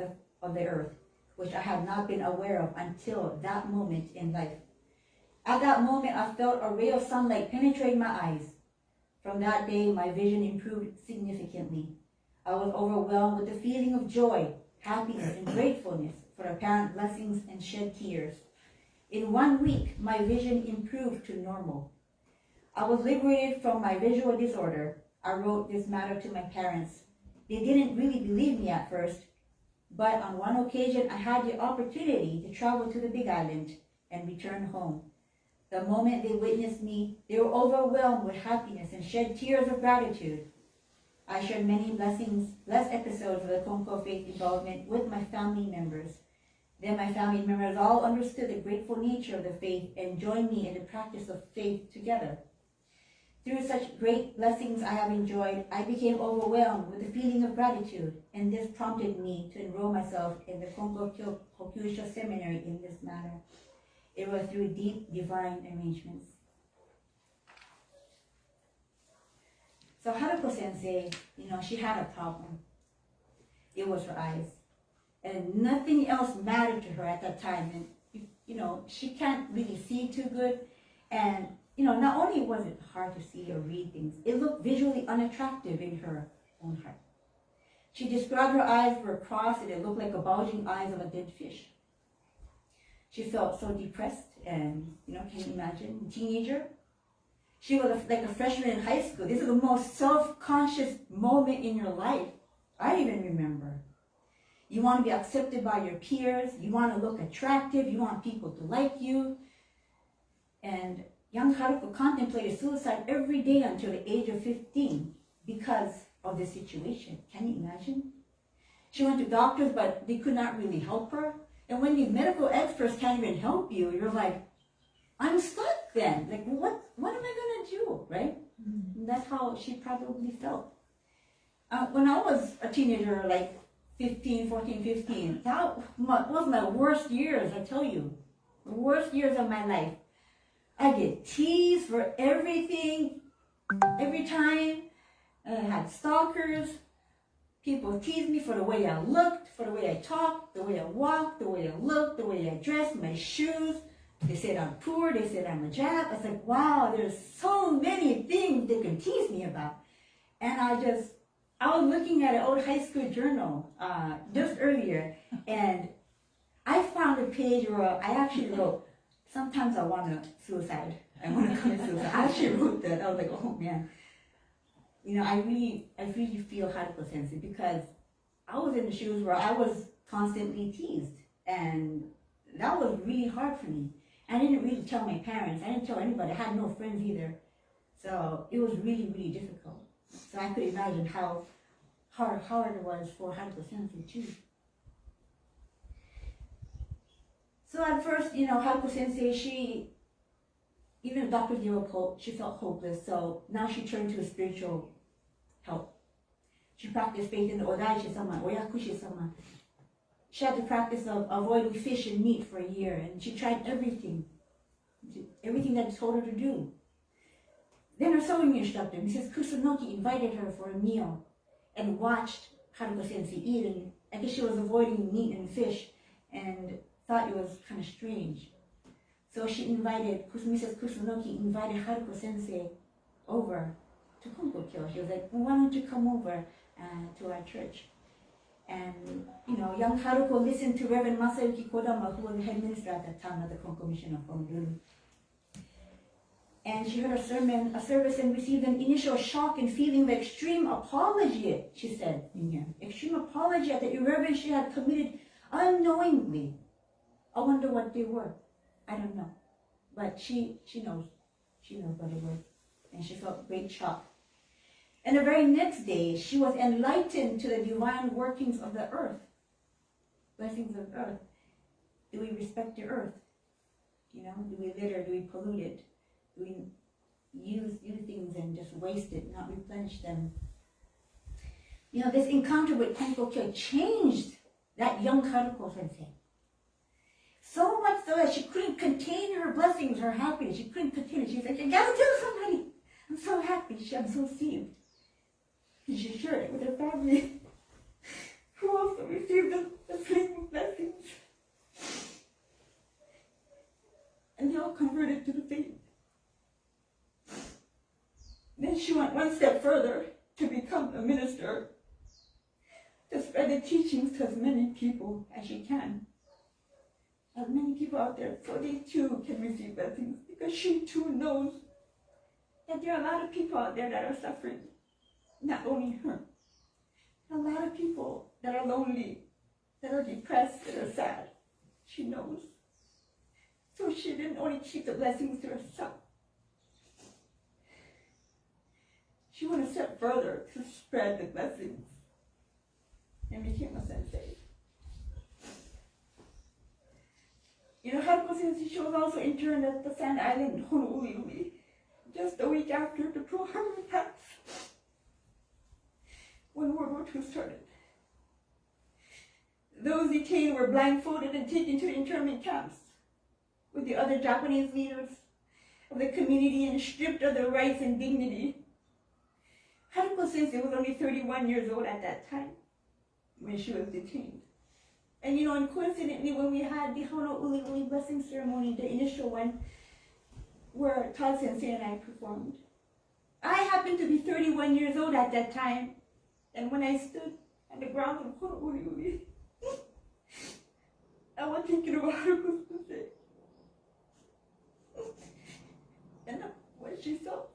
S1: of the earth, which I had not been aware of until that moment in life. At that moment, I felt a ray of sunlight penetrate my eyes. From that day, my vision improved significantly. I was overwhelmed with the feeling of joy, happiness, and gratefulness for apparent blessings and shed tears. In 1 week, my vision improved to normal. I was liberated from my visual disorder. I wrote this matter to my parents. They didn't really believe me at first, but on one occasion, I had the opportunity to travel to the Big Island and return home. The moment they witnessed me, they were overwhelmed with happiness and shed tears of gratitude. I shared many blessed episodes of the Konko faith involvement with my family members. Then my family members all understood the grateful nature of the faith and joined me in the practice of faith together. Through such great blessings I have enjoyed, I became overwhelmed with a feeling of gratitude, and this prompted me to enroll myself in the Konkokyo Kokyusho Seminary in this manner. It was through deep divine arrangements. So Haruko Sensei, she had a problem. It was her eyes. And nothing else mattered to her at that time. And, she can't really see too good. And, not only was it hard to see or read things, it looked visually unattractive in her own heart. She described her eyes were crossed and it looked like the bulging eyes of a dead fish. She felt so depressed and, can you imagine, a teenager? She was like a freshman in high school. This is the most self-conscious moment in your life. I even remember. You want to be accepted by your peers. You want to look attractive. You want people to like you. And young Haruko contemplated suicide every day until the age of 15 because of this situation. Can you imagine? She went to doctors, but they could not really help her. And when these medical experts can't even help you, you're like, I'm stuck then. Like, what am I going to do, right? Mm-hmm. And that's how she probably felt. When I was a teenager, like 14, 15, that was my worst years, I tell you. The worst years of my life. I get teased for everything, every time. I had stalkers. People teased me for the way I looked, for the way I talked, the way I walked, the way I looked, the way I dressed, my shoes. They said I'm poor, they said I'm a jap. I was like, wow, there's so many things they can tease me about. And I was looking at an old high school journal just earlier, and I found a page where I actually wrote, sometimes I want to suicide. I want to commit suicide. I actually wrote that. I was like, oh man. I really feel Haruko Sensei because I was in the shoes where I was constantly teased, and that was really hard for me. I didn't really tell my parents. I didn't tell anybody. I had no friends either. So it was really, really difficult. So I could imagine how hard it was for Haruko Sensei too. So at first, Haruko Sensei, even if doctors gave up hope, she felt hopeless. So now she turned to a spiritual help. She practiced faith in the Odaichi-sama, Oyakushi-sama. She had the practice of avoiding fish and meat for a year, and she tried everything that they told her to do. Then her sewing instructor, Mrs. Kusunoki, invited her for a meal and watched Haruko Sensei eat, and I guess she was avoiding meat and fish and thought it was kind of strange. So Mrs. Kusunoki invited Haruko Sensei over to Konkokyo. She was like, well, why don't you come over to our church? And, young Haruko listened to Reverend Masayuki Kodama, who was the head minister at that time of the Konko Mission of Honolulu. And she heard a service, and received an initial shock and feeling of extreme apology, she said in here. Extreme apology at the irreverence she had committed unknowingly. I wonder what they were. I don't know. But she knows. She knows what it was. And she felt great shock. And the very next day, she was enlightened to the divine workings of the earth. Blessings of earth. Do we respect the earth? Do we litter? Do we pollute it? Do we use things and just waste it, not replenish them? This encounter with Konkokyo changed that young Haruko Sensei. So much so that she couldn't contain her blessings, her happiness. She couldn't contain it. She was like, I gotta tell somebody. I'm so happy. I'm so received. And she shared it with her family, who also received the same blessings. And they all converted to the faith. Then she went one step further to become a minister, to spread the teachings to as many people as she can. As many people out there, so they too can receive blessings, because she too knows that there are a lot of people out there that are suffering. Not only her. A lot of people that are lonely, that are depressed, that are sad. She knows. So she didn't only keep the blessings to herself. She went a step further to spread the blessings and became a sensei. Haruko Sensei, she was also interned at the Sand Island, Honolulu, just a week after the Pearl Harbor attacks, when World War II started. Those detained were blindfolded and taken to internment camps with the other Japanese leaders of the community and stripped of their rights and dignity. Haruko Sensei was only 31 years old at that time when she was detained. And and coincidentally, when we had the Honolulu blessing ceremony, the initial one, where Todd Sensei and I performed, I happened to be 31 years old at that time. And when I stood on the ground of Honolulu, I was thinking about Haruko Sensei. And what she felt.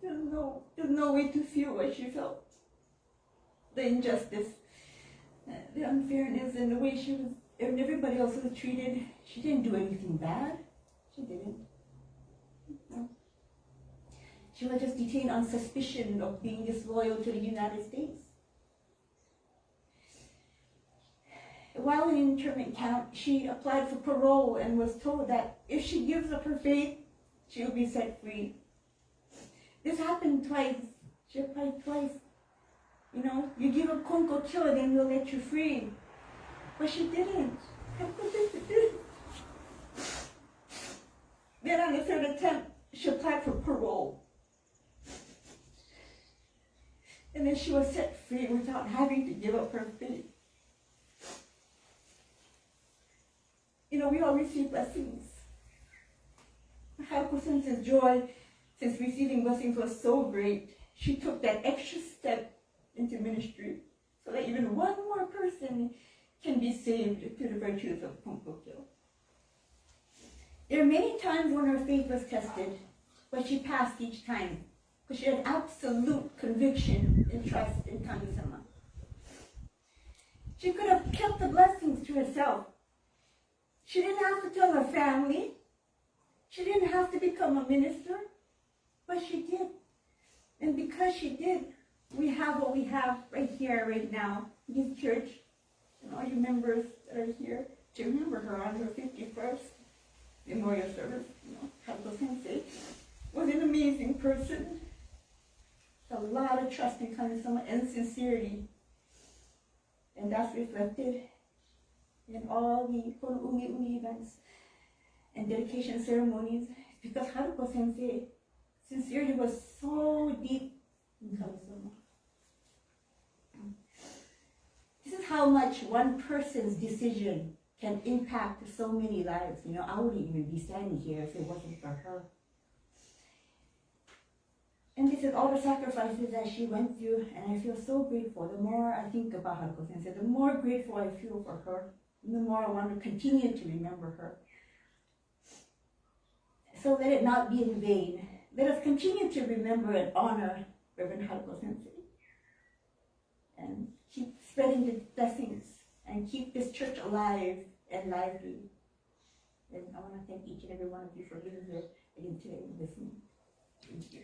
S1: There's no way to feel what she felt. The injustice, the unfairness, and the way she was, and everybody else was treated. She didn't do anything bad. She didn't. No. She was just detained on suspicion of being disloyal to the United States. While in internment camp, she applied for parole and was told that if she gives up her faith, she will be set free. This happened twice. She applied twice. You give up Konkokyo, then we'll let you free. But she didn't. Then on the third attempt, she applied for parole. And then she was set free without having to give up her faith. We all receive blessings. Haruko Sensei's joy since receiving blessings was so great, she took that extra step into ministry so that even one more person can be saved through the virtues of Konkokyo. There are many times when her faith was tested, but she passed each time because she had absolute conviction and trust in Kami-sama. She could have kept the blessings to herself. She didn't have to tell her family. She didn't have to become a minister, but she did. And because she did, we have what we have right here, right now, in this church, and all you members that are here to remember her on her 51st memorial service. Haruko Sensei was an amazing person. A lot of trust in Kami-sama and sincerity. And that's reflected in all the Honolulu events and dedication ceremonies, because Haruko Sensei sincerity was so deep in Kami-sama. This is how much one person's decision can impact so many lives. I wouldn't even be standing here if it wasn't for her. And this is all the sacrifices that she went through, and I feel so grateful. The more I think about Haruko Sensei, the more grateful I feel for her, and the more I want to continue to remember her. So let it not be in vain. Let us continue to remember and honor Reverend Haruko Sensei, and keep spreading the blessings, and keep this church alive and lively. And I want to thank each and every one of you for being here again today and listening. Thank you.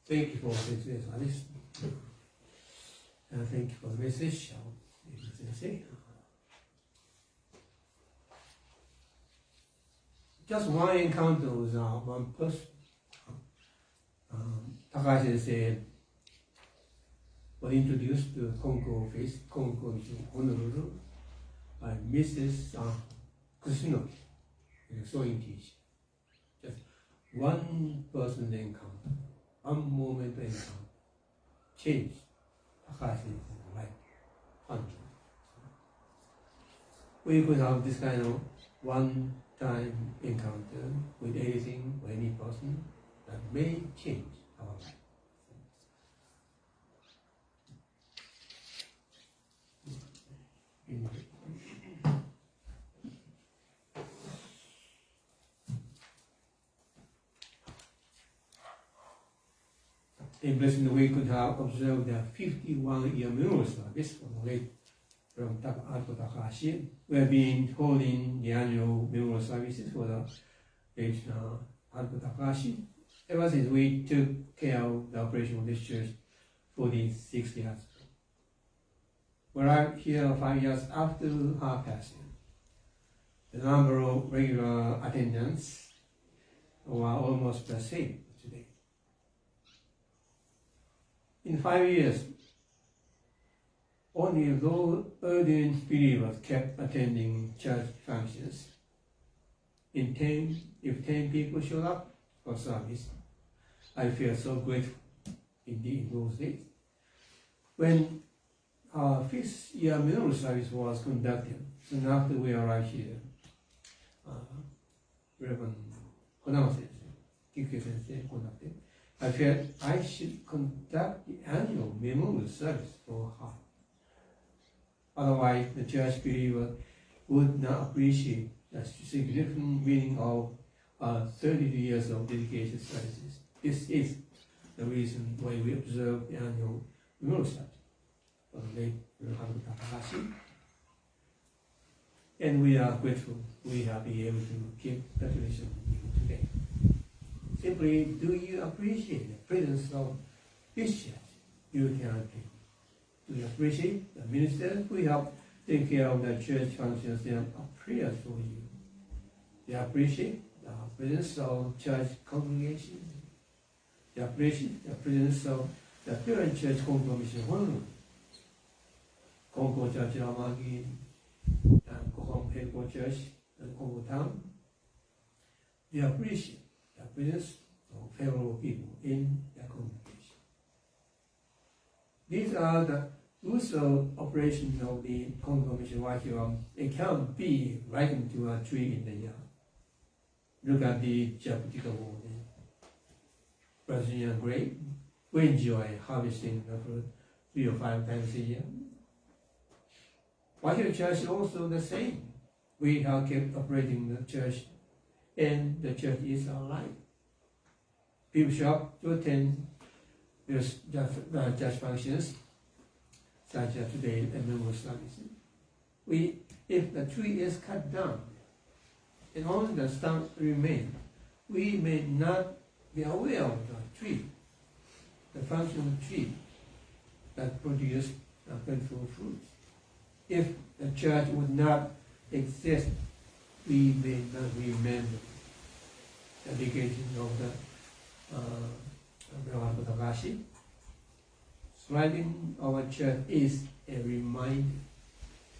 S2: Thank you for this service. And thank you for the message, Edna Sensei. Just one encounter with one person. Takahashi Sensei was introduced to Konko face, Konko in Honolulu by Mrs. Kusunoki, a sewing teacher. Just one person encounter, one moment encounter, changed Takahashi's life function. We could have this kind of one-time encounter with anything or any person that may change our life. In blessing, we could have observed the 51-year memorial service from Late Rev. Haruko Takahashi. We have been holding the annual memorial services for the late Haruko Takahashi ever since we took care of the operation of this church 46 years. We are here 5 years after her passing. The number of regular attendants were almost the same today. In 5 years, only those ardent believers kept attending church functions. If 10 people showed up for service, I feel so grateful indeed in those days. When our 5th year memorial service was conducted, soon after we arrived here, Reverend Konama Sensei Konkokyo Sensei conducted, I felt I should conduct the annual memorial service for her. Otherwise, the church believer would not appreciate the significant meaning of 32 years of dedication services. This is the reason why we observe the annual memorial service for the late Haruko Takahashi. And we are grateful we have been able to keep the tradition today. Simply, do you appreciate the presence of this church? You can think. Do you appreciate the ministers who help take care of the church functions and prayers for you? Do you appreciate the presence of church congregation? Do you appreciate the presence of the parent church Konko Mission Home, Konko Church Ramagi, and Konkokyo Church and Konko Town? Do you appreciate the presence of fellow people in the congregation? These are the rules of operation of the Konko Mission Wahiawa. It can be likened to a tree in the yard. Look at the Japanese Brazilian grape. We enjoy harvesting the fruit 3 or 5 times a year. Wahiawa Church is also the same. We have kept operating the church, and the church is alive. People show up to attend those church functions, such as today and memorial services. If the tree is cut down and only the stump remains, we may not be aware of the tree, the functional tree that produces plentiful fruits. If the church would not exist, we may not remember the dedication of the Haruko Takahashi. Thriving our church is a reminder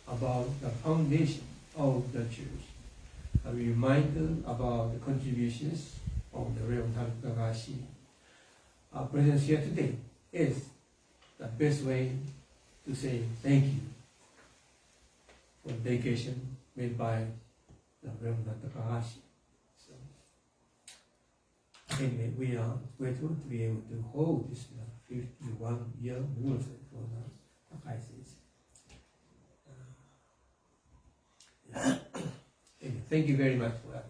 S2: about the foundation of the church, a reminder about the contributions of the Reverend Haruko Takahashi. Our presence here today is the best way to say thank you for the dedication made by the Reverend Takahashi. So, anyway, we are grateful to be able to hold this 51-year anniversary for the Takahashis. Anyway, thank you very much for that.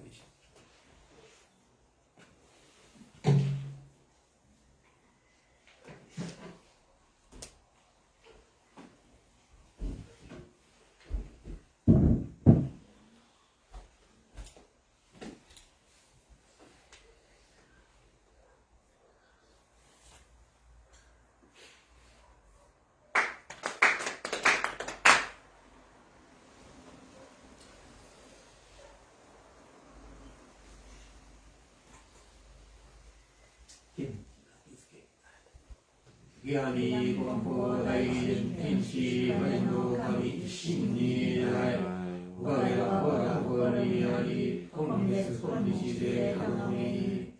S3: Gyani Konko Daijin Tenchi Maino Kami Shinni Nai Ugaya Hora Hori Ari Kongetsu Konnichi De Kanoni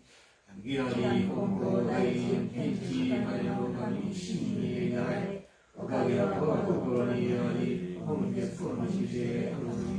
S3: Gyani Konko Daijin Tenchi Maino Kami Shinni Nai Ugaya Hora Hori Ari Kongetsu Konnichi De Kanoni.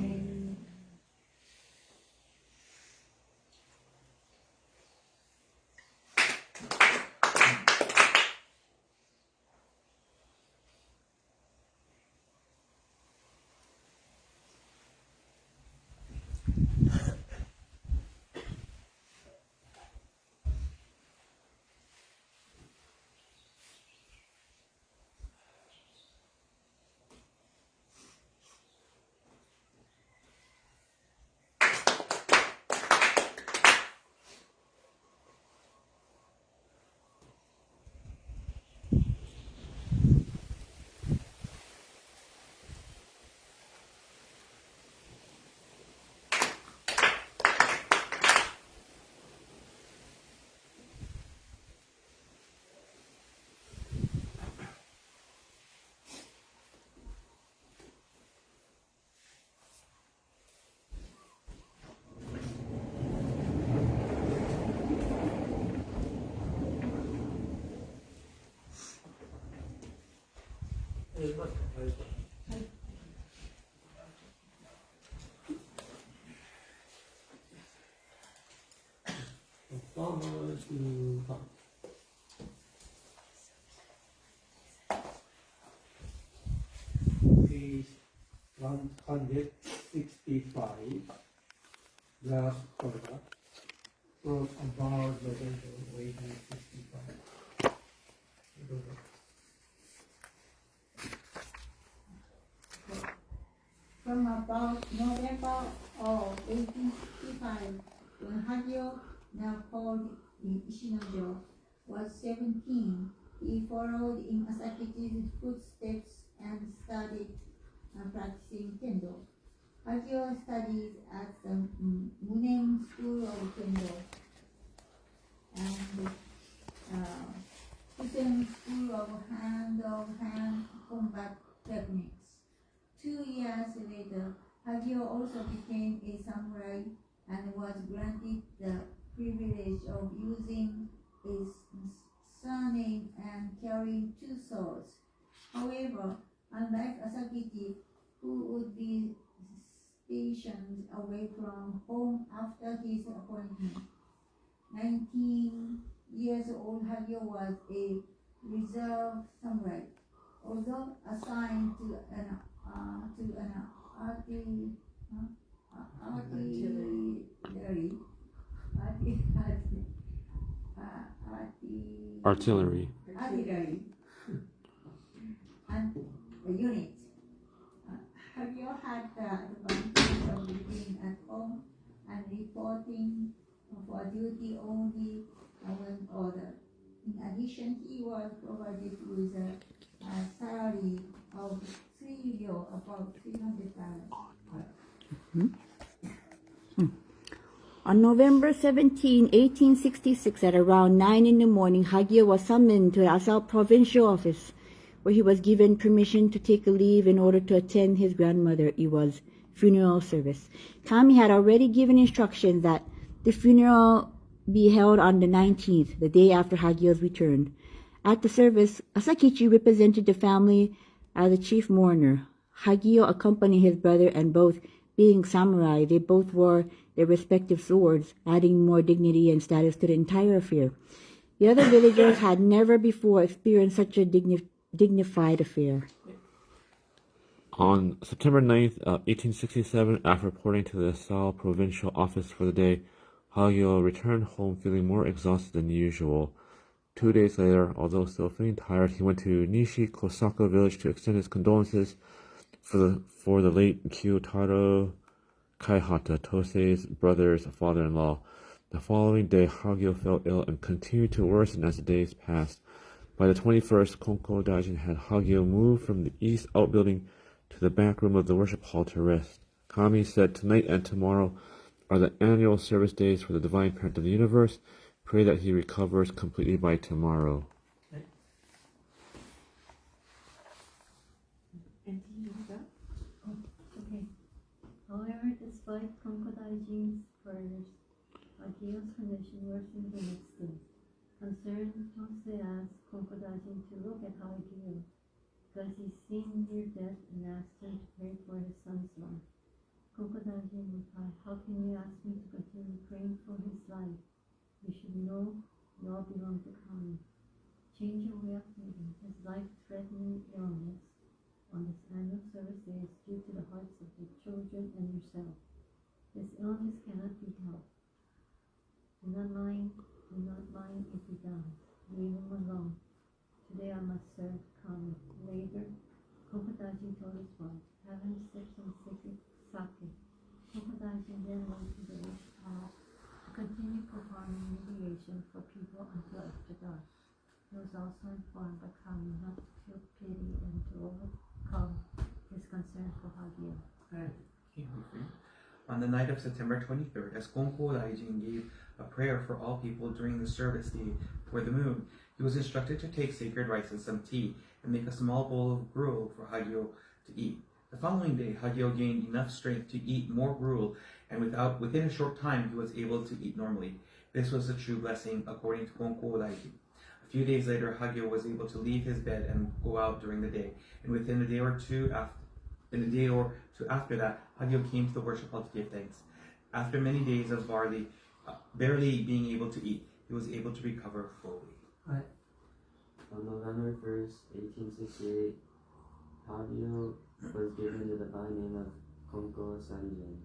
S2: Japan. Page 165, last paragraph, from about November 1865.
S4: From about November of 1865, when Hagio, now called Ishinojo, was 17, he followed in Asakichi's footsteps and started practicing Kendo. Hagio studied at the Munen School of Kendo and Fusen School of Hand Combat Techniques. 2 years later, Hagio also became a samurai and was granted the privilege of using his surname and carrying 2 swords. However, unlike Asakichi, who would be stationed away from home after his appointment, 19 years old Hagio was a reserve samurai. Although assigned to an
S5: artillery
S4: and the unit. Hagio had the advantage of living at home and reporting for duty only when ordered. In addition, he was provided with a salary of 3 ryo, about $300.
S1: On November 17, 1866, at around 9 in the morning, Hagio was summoned to the Asao provincial office, where he was given permission to take a leave in order to attend his grandmother Iwa's funeral service. Kami had already given instructions that the funeral be held on the 19th, the day after Hagio's return. At the service, Asakichi represented the family as the chief mourner. Hagio accompanied his brother, and both being samurai, they both wore their respective swords, adding more dignity and status to the entire affair. The other villagers had never before experienced such a dignified affair.
S5: On September 9th, 1867, after reporting to the Asao provincial office for the day, Hagio returned home feeling more exhausted than usual. 2 days later, although still feeling tired, he went to Nishi Kosaka village to extend his condolences for the late Kyotaro Kaihata, Tosei's brother's father-in-law. The following day, Hagio fell ill and continued to worsen as the days passed. By the 21st, Konko Daijin had Hagio moved from the east outbuilding to the back room of the worship hall to rest. Kami said, "Tonight and tomorrow are the annual service days for the Divine Parent of the Universe. Pray that he recovers completely by tomorrow."
S3: Okay. However, despite Konko Daijin's prayers, Hagio's condition worsened the next day. Concerned, Tosei asked Konko Daijin to look at Hagio, because he seemed near death, and asked him to pray for his son's life. Konko Daijin replied, "How can you ask me to continue praying for his life? You should know you all belong to Kami. Change your way of thinking. His life-threatening illness on this annual service day is due to the hearts of the children and yourself. This illness cannot be helped. Do not mind if he dies. Leave him alone. Today I must serve Kami." Later, Konko Daijin told his wife, "Have him sip some sacred sake." Konko Daijin then went to the worship hall to continue performing mediation for people until after dark. He was also informed by Kami not to feel pity and to overcome his concern for Hagio.
S6: On the night of September 23rd, as Konko Daijin gave a prayer for all people during the service day for the moon, he was instructed to take sacred rice and some tea and make a small bowl of gruel for Hagio to eat. The following day, Hagio gained enough strength to eat more gruel, and within a short time, he was able to eat normally. This was a true blessing, according to Konko Daijin. A few days later, Hagio was able to leave his bed and go out during the day, and within a day or two after that, Hagio came to the worship hall to give thanks. After many days of barely being able to eat, he was able to recover fully.
S3: On November 1st, 1868, Hagio was given the divine name of Konko Sanjin.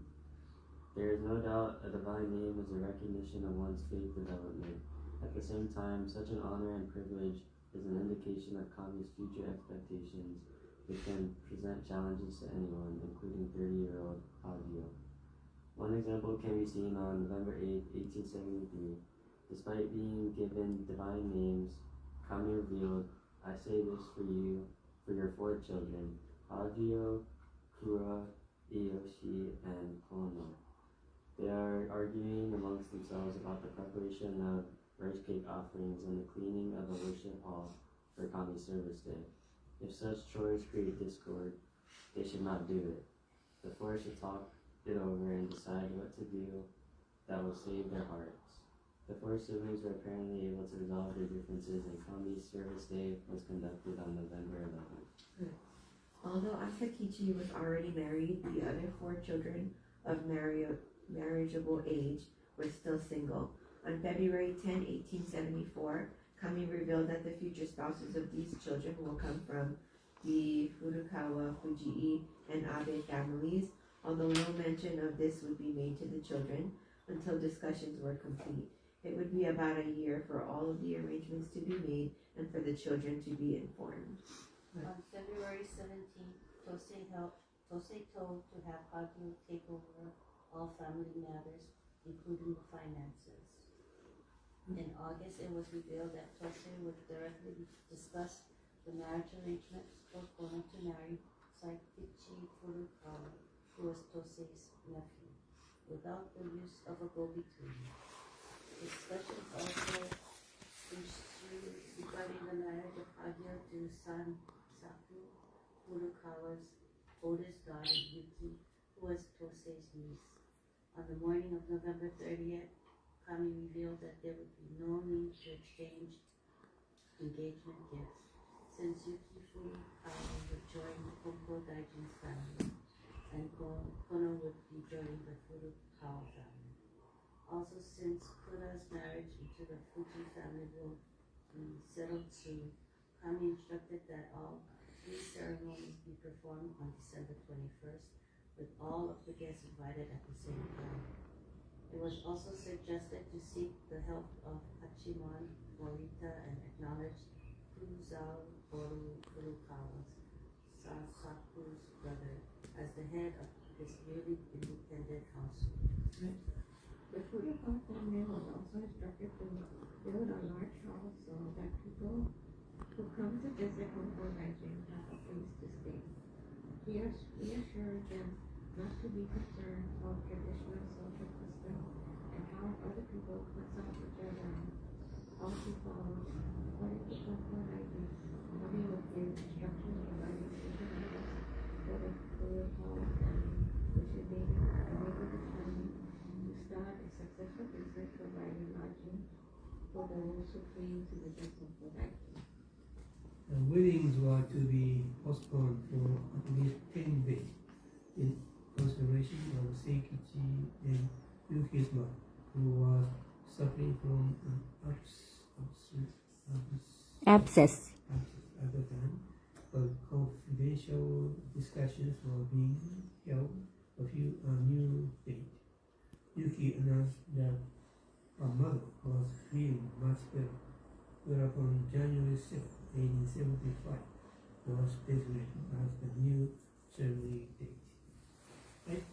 S3: There is no doubt a divine name is a recognition of one's faith development. At the same time, such an honor and privilege is an indication of Kami's future expectations, which can present challenges to anyone, including 30-year-old Hagio. One example can be seen on November 8, 1873. Despite being given divine names, Kami revealed, "I say this for you, for your 4 children, Hagio, Kura, Iyoshi, and Kono." They are arguing amongst themselves about the preparation of rice cake offerings and the cleaning of a worship hall for Kami's service day. If such chores create discord, they should not do it. The 4 should talk it over and decide what to do that will save their hearts. The 4 siblings were apparently able to resolve their differences, and Kami's service day was conducted on November 11th.
S7: Although Asakichi was already married, the other 4 children of marriageable age were still single. On February 10, 1874, Kami revealed that the future spouses of these children will come from the Furukawa, Fujii, and Abe families, although no mention of this would be made to the children until discussions were complete. It would be about a year for all of the arrangements to be made and for the children to be informed.
S8: On February 17th, Tosei told to have Hagio take over all family matters, including the finances. In August, it was revealed that Tosei would directly discuss the marriage arrangements for Kono to marry Saikichi Furukawa, who was Tosei's nephew, without the use of a go-between. Discussions also ensued regarding the marriage of Hagio to Sansaku Furukawa's oldest daughter, Yuki, who was Tosei's niece. On the morning of November 30th, Kami revealed that there would be no need to exchange engagement gifts, since Yuki Furukawa would join the Konko Daijin's family, and Kono would be joining the Furukawa family. Also, since Kura's marriage into the Fuji family will be settled soon, Kami instructed that all 3 ceremonies be performed on December 21st, with all of the guests invited at the same time. It was also suggested to seek the help of Hachiman, Morita, and acknowledge Kuzao Boru Furukawa's Sansaku's brother as the head of this newly independent household.
S7: The Furukawa family was also instructed to build a large hall so that people who come to visit Konko Daijin have a place to stay. He assured them not to be concerned about traditional social customs and how other people consult each other and all to follow. According to Konko Daijin, Kami would give instructions regarding certain items for the Furukawa family, which would be enable the family to start a successful business providing lodging for those who came to visit Konko Daijin.
S2: The weddings were to be postponed for at least 10 days in consideration of Seikichi and Yuki's mother, who was suffering from an
S1: Abscess.
S2: at the time, but confidential discussions were being held a new date. Yuki announced that her mother was feeling much better, whereupon January 6th, 1875 was designated as the new ceremony date. Right?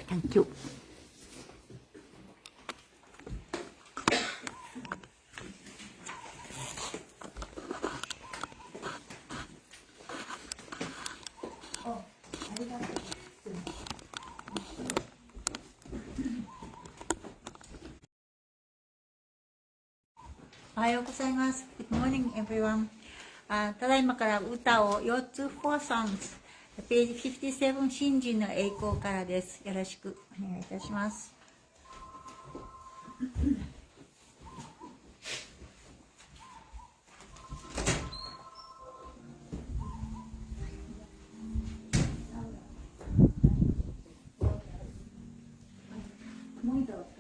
S1: Thank you.
S4: Good morning, everyone. ただいまから歌を4つ 4 songs ページ57真珠の栄光からです。よろしくお願いいたします。もう一度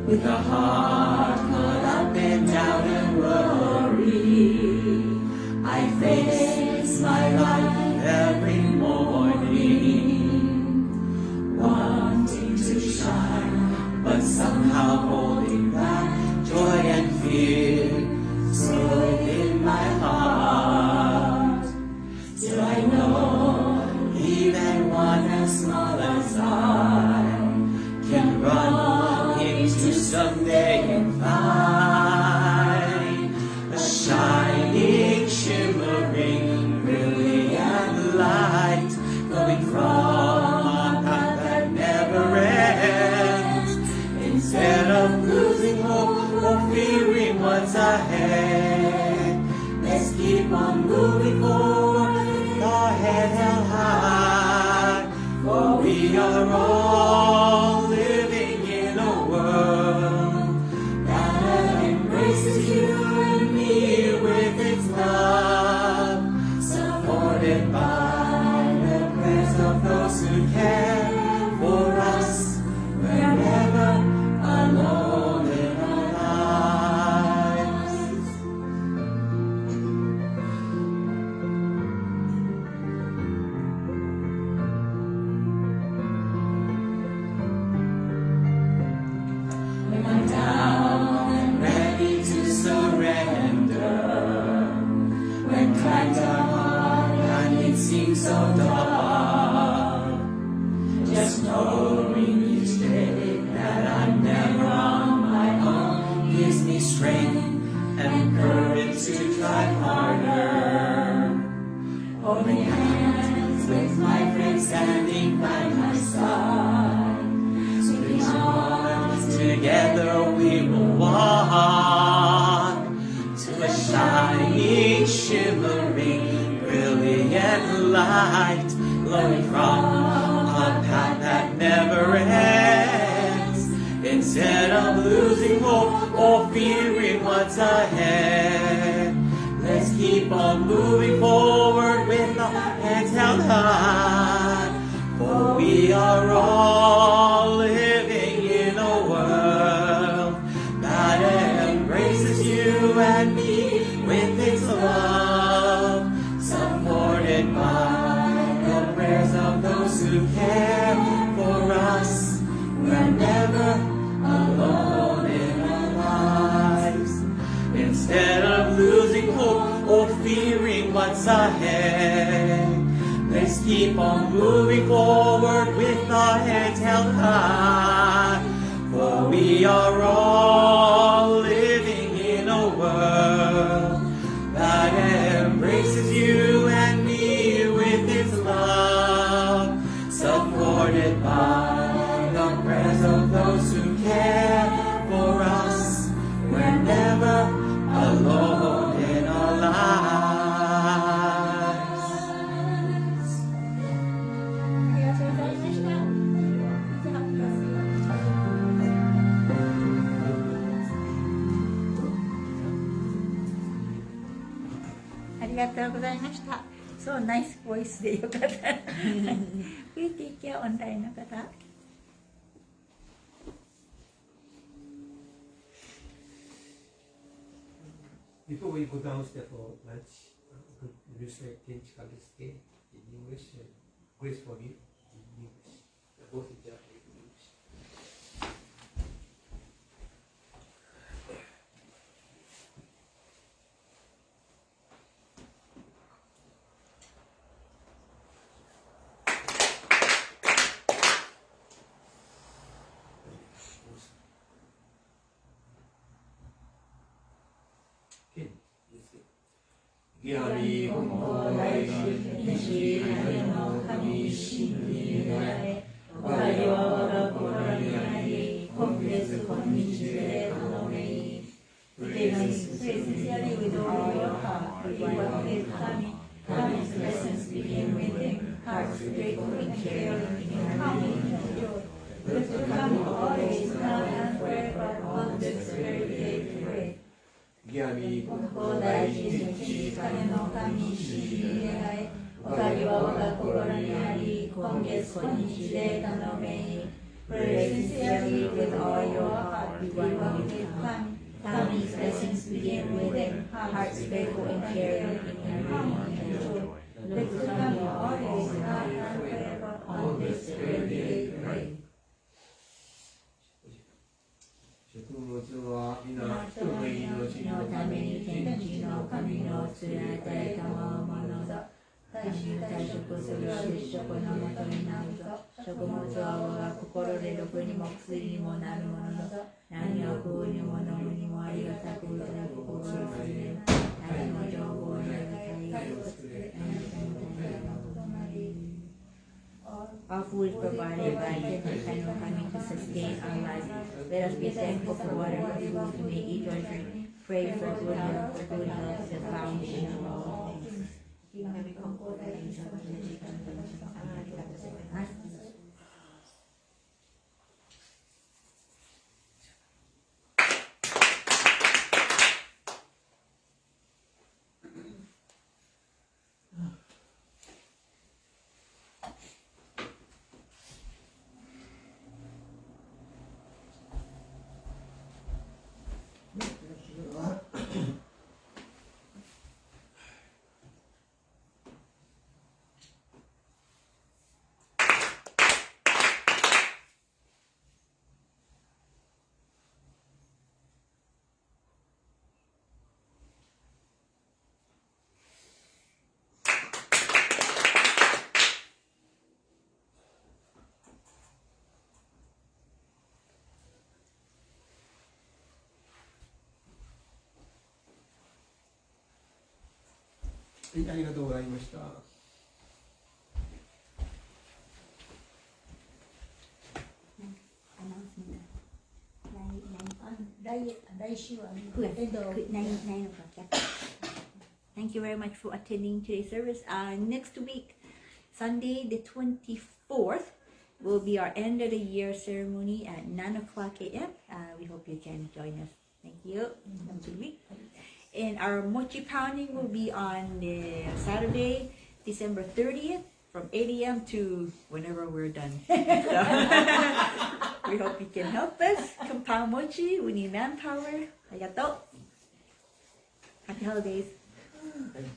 S3: With a heart caught up in doubt and worry, I face my life every morning, wanting to shine, but somehow holding back joy and fear stood in my heart. Till I know even one as small as I can run into someday and find a shining, shimmering, brilliant light going from a path that never ends. Instead of losing hope or fearing what's ahead, let's keep on moving forward, our head held high, for we are all living in a world that embraces you and me with its love, supported by the prayers of those who care for us. We're never alone in our lives. When I'm down and ready to surrender, when times are hard and it seems so dark, just knowing each day that I'm never on my own gives me strength and courage to try harder. Holding hands with my friends standing by my side, swinging arms together we will walk.
S6: light, glowing from a path that never ends. Instead of losing hope or fearing what's ahead, let's keep on moving forward with our heads held high. For we are all living in a world that embraces you and me with its love, supported by the prayers of those who care for us. We're never alone in our lives. Instead of losing hope or fearing what's ahead, let's keep on moving forward with our heads held high. For we are all living in a world that embraces you and me with its love, supported by the prayers of those who care for us. We're never alone in our lives.
S4: ありがとうございました。そう、ナイスボイスでよかった。Please take care オンラインの方。
S2: Before we go downstairs for lunch, could you say Kenchika in English and Grace for me in English? Both in Japanese and English. Ken, let's see.
S3: ギャリー本校大臣西影の神神に願えおかげは我が心にあり今月今日で頼めい Sincerely with all your heart, we want with coming. Coming's blessings begin within. Hearts grateful and caring in harmony and joy. Good to come always, now and forever, on this very day we pray.
S2: ギャリー
S3: 本校大臣西影の神神に願えおかげは我が心にあり今月今日で頼めい Pray sincerely with all your heart, we want with coming. Coming's blessings begin within. Hearts grateful and caring in harmony and joy. Let the coming always, now and forever, on this very day we pray.
S2: 食物は皆人
S3: 人の
S2: の命
S3: 命のために天地の神のつらえたいたまうものだ。大衆退職する接触のもとになるぞ。食物は我が心で毒にも薬にもなるものだ。何を食うにも飲むにもありがたくいただく心を始める。何の情報に願いを作れ。Our food is provided by the eternal coming to sustain our lives. Let us be thankful for whatever food we may eat or drink. Pray for good health, for good health is the foundation of all things.
S2: はい、ありがとうございました。
S4: 来週はないのか。Thank you very much for attending today's service. Next week,
S3: Sunday, the 24th, will be our end of the year ceremony at 9 o'clock a.m. We hope you can join us. Thank you. Have a good week. And our mochi pounding will be on Saturday, December 30th, from 8 a.m. to whenever we're done. So, we hope you can help us compound mochi. We need manpower. Arigato. Happy holidays.
S6: Thanks.